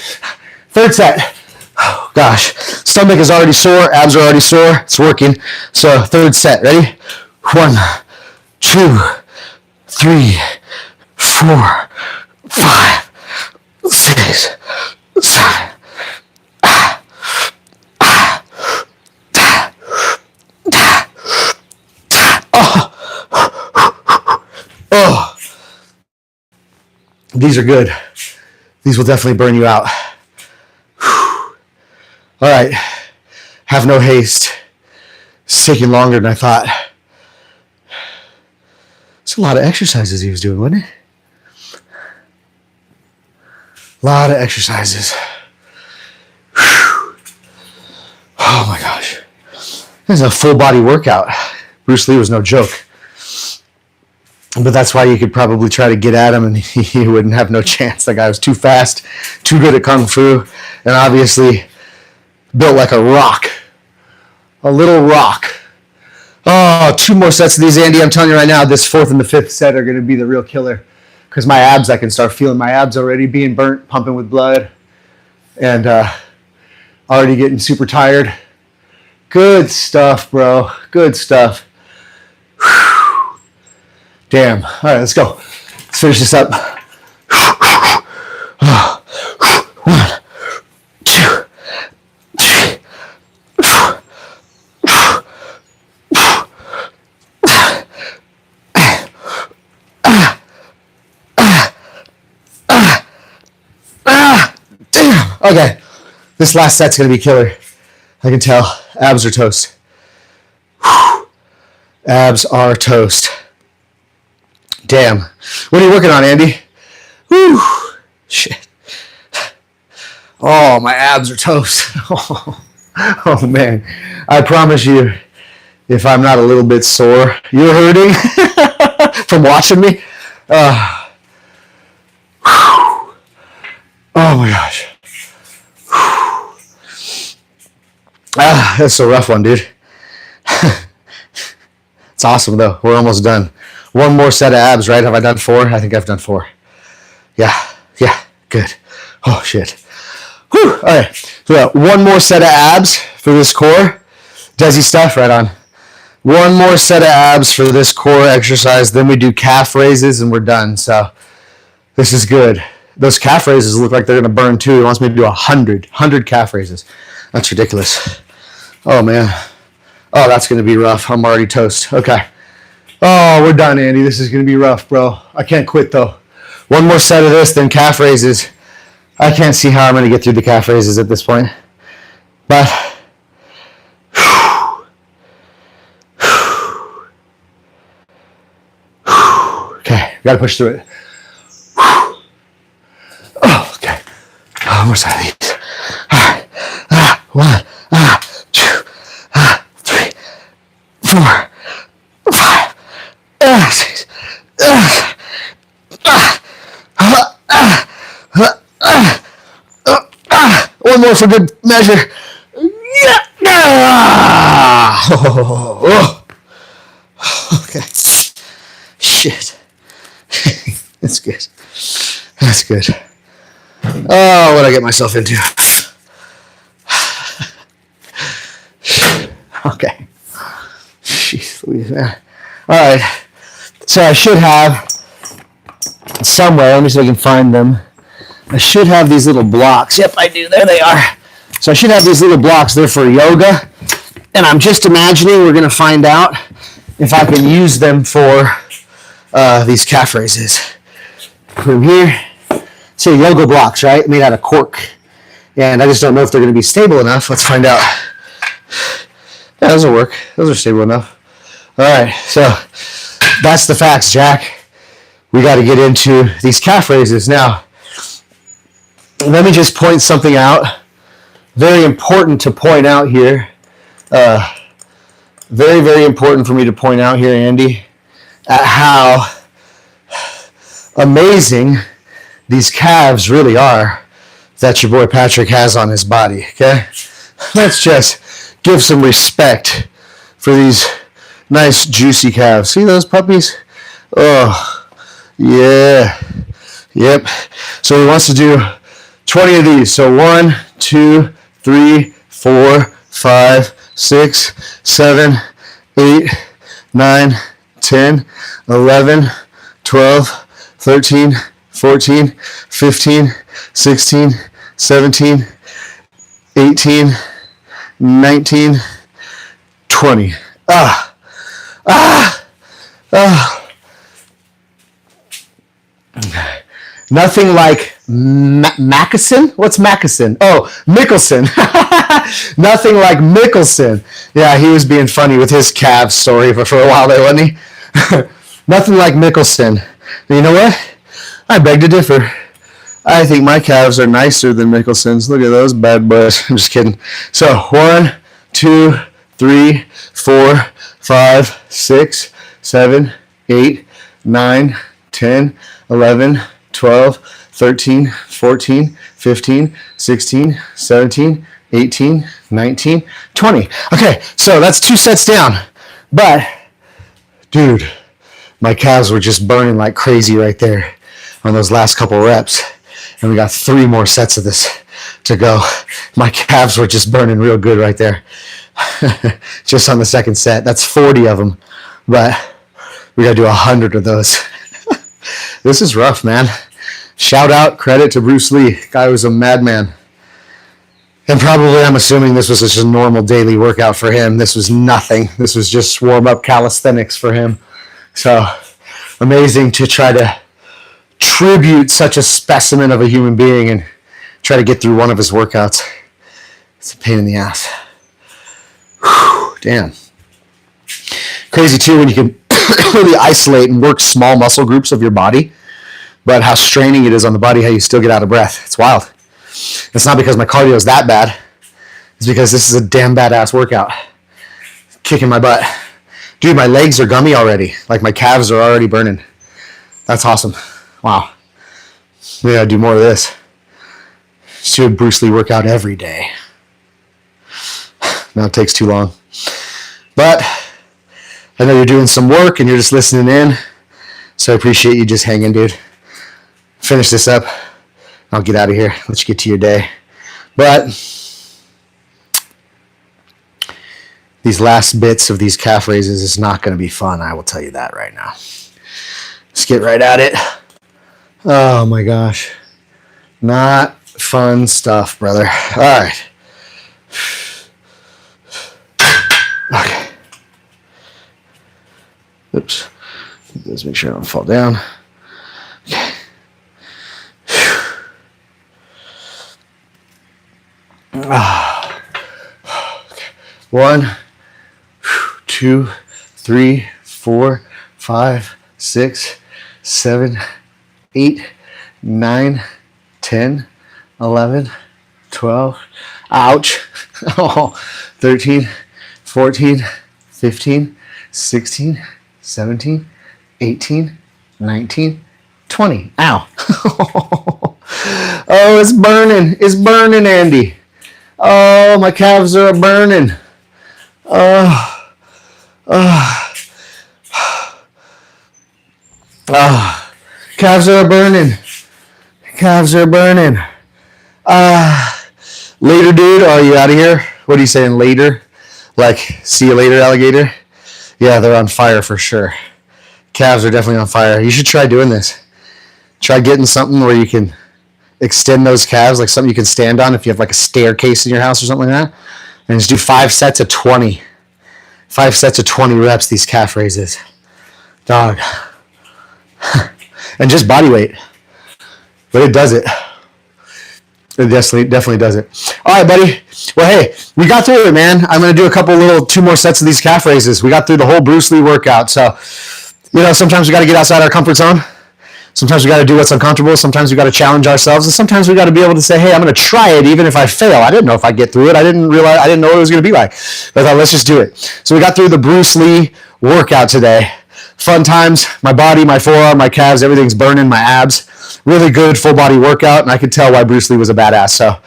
third set. Oh, gosh. Stomach is already sore. Abs are already sore. It's working. So, third set. Ready? 1, 2, 3, 4, 5, 6, 7. Oh. These are good. These will definitely burn you out. All right. Have no haste. It's taking longer than I thought. It's a lot of exercises he was doing, wasn't it? A lot of exercises. Oh my gosh. This is a full body workout. Bruce Lee was no joke. But that's why you could probably try to get at him and he wouldn't have no chance. That guy was too fast, too good at Kung Fu, and obviously built like a rock. A little rock. Oh, 2 more sets of these, Andy. I'm telling you right now, this 4th and the 5th set are going to be the real killer. Because my abs, I can start feeling my abs already being burnt, pumping with blood, and already getting super tired. Good stuff, bro. Good stuff. Whew. Damn. All right, let's go. Let's finish this up. 1, 2, 3, 4. Damn. Okay. This last set's going to be killer. I can tell. Abs are toast. Abs are toast. Damn. What are you working on, Andy? Whew. Shit. Oh, my abs are toast. Oh, man. I promise you, if I'm not a little bit sore, you're hurting from watching me. Oh, my gosh. That's a rough one, dude. It's awesome, though. We're almost done. 1 more set of abs, right? Have I done 4? I think I've done 4. Yeah, good. Oh, shit. Whew. All right. So we got 1 more set of abs for this core. Desi stuff, right on. 1 more set of abs for this core exercise. Then we do calf raises and we're done. So this is good. those calf raises look like they're going to burn too. He wants me to do 100 calf raises. That's ridiculous. Oh, man. Oh, that's going to be rough. I'm already toast. Okay. Oh, we're done, Andy. This is going to be rough, bro. I can't quit, though. One more set of this, then calf raises. I can't see how I'm going to get through the calf raises at this point. But, okay, got to push through it. Oh, okay. One more side of these. All right. 1, 2, 3, 4, 5, 6, 1 more for good measure. Oh. Okay. Shit. That's good. That's good. Oh, what I get myself into. Okay. Jeez Louise, man. All right. So I should have somewhere, let me see if I can find them. I should have these little blocks. Yep, I do. There they are. So I should have these little blocks. They're for yoga. And I'm just imagining we're going to find out if I can use them for these calf raises. Put them here. So yoga blocks, right? Made out of cork. And I just don't know if they're going to be stable enough. Let's find out. Yeah, those will work. Those are stable enough. All right. So that's the facts, Jack. We got to get into these calf raises. Now, let me just point something out. Very important to point out here. Very, very important for me to point out here, Andy, at how amazing these calves really are that your boy Patrick has on his body, okay? Let's just give some respect for these nice, juicy calves. See those puppies? Oh, yeah. Yep. So he wants to do 20 of these. So 1, 2, 3, 4, 5, 6, 7, 8, 9, 10, 11, 12, 13, 14, 15, 16, 17, 18, 19, 20. Nothing like Mackelson? What's Mackelson? Oh, Mickelson. Nothing like Mickelson. Yeah, he was being funny with his calves story for a while there, wasn't he? Nothing like Mickelson. You know what? I beg to differ. I think my calves are nicer than Mickelson's. Look at those bad boys. I'm just kidding. So 1, 2, 3, 4, 5, 6, 7, 8, 9, 10, 11, 12, 13, 14, 15, 16, 17, 18, 19, 20. Okay, so that's 2 sets down. But, dude, my calves were just burning like crazy right there on those last couple reps. And we got 3 more sets of this to go. My calves were just burning real good right there. Just on the second set. That's 40 of them. But we got to do 100 of those. This is rough, man. Shout out, credit to Bruce Lee. Guy was a madman. And probably, I'm assuming this was just a normal daily workout for him. This was nothing. This was just warm-up calisthenics for him. So, amazing to try to tribute such a specimen of a human being and try to get through one of his workouts. It's a pain in the ass. Whew, damn. Crazy, too, when you can really isolate and work small muscle groups of your body, but how straining it is on the body, how you still get out of breath. It's wild. It's not because my cardio is that bad. It's because this is a damn badass workout. Kicking my butt. Dude, my legs are gummy already. Like my calves are already burning. That's awesome. Wow. We gotta do more of this. Should Bruce Lee work out every day? Now it takes too long. But I know you're doing some work and you're just listening in. So I appreciate you just hanging, dude. Finish this up. I'll get out of here. Let you get to your day. But these last bits of these calf raises is not going to be fun. I will tell you that right now. Let's get right at it. Oh my gosh. Not fun stuff, brother. All right. Okay. Oops. Let's make sure I don't fall down. Okay. Okay. 1, 2, 3, 4, 5, 6, 7, 8, 9, 10, 11, 12. Ouch. Oh, 13, 14, 15, 16, 17, 18, 19, 20. Ow. Oh, it's burning. It's burning, Andy. Oh, my calves are burning. Calves are burning. Calves are burning. Later, dude. Are you out of here? What are you saying, later? Like, see you later, alligator? Yeah, they're on fire for sure. Calves are definitely on fire. You should try doing this. Try getting something where you can extend those calves, like something you can stand on if you have like a staircase in your house or something like that. And just do 5 sets of 20. 5 sets of 20 reps, these calf raises. Dog. And just body weight. But it does it. It definitely does it. All right, buddy. Well, hey, we got through it, man. I'm going to do a couple 2 more sets of these calf raises. We got through the whole Bruce Lee workout. So, sometimes we got to get outside our comfort zone. Sometimes we got to do what's uncomfortable. Sometimes we got to challenge ourselves. And sometimes we got to be able to say, hey, I'm going to try it even if I fail. I didn't know if I'd get through it. I didn't know what it was going to be like. But I thought, let's just do it. So we got through the Bruce Lee workout today. Fun times. My body, my forearm, my calves, everything's burning, my abs. Really good full body workout. And I could tell why Bruce Lee was a badass. So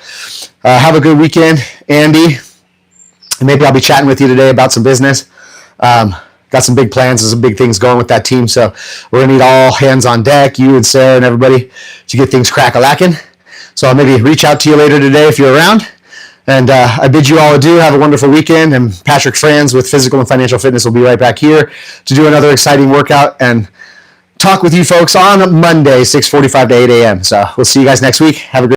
have a good weekend, Andy. And maybe I'll be chatting with you today about some business. Got some big plans and some big things going with that team. So we're going to need all hands on deck, you and Sarah and everybody, to get things crack-a-lacking. So I'll maybe reach out to you later today if you're around. And I bid you all adieu. Have a wonderful weekend. And Patrick Franz with Physical and Financial Fitness will be right back here to do another exciting workout and talk with you folks on Monday, 6:45 to 8 a.m. So we'll see you guys next week. Have a great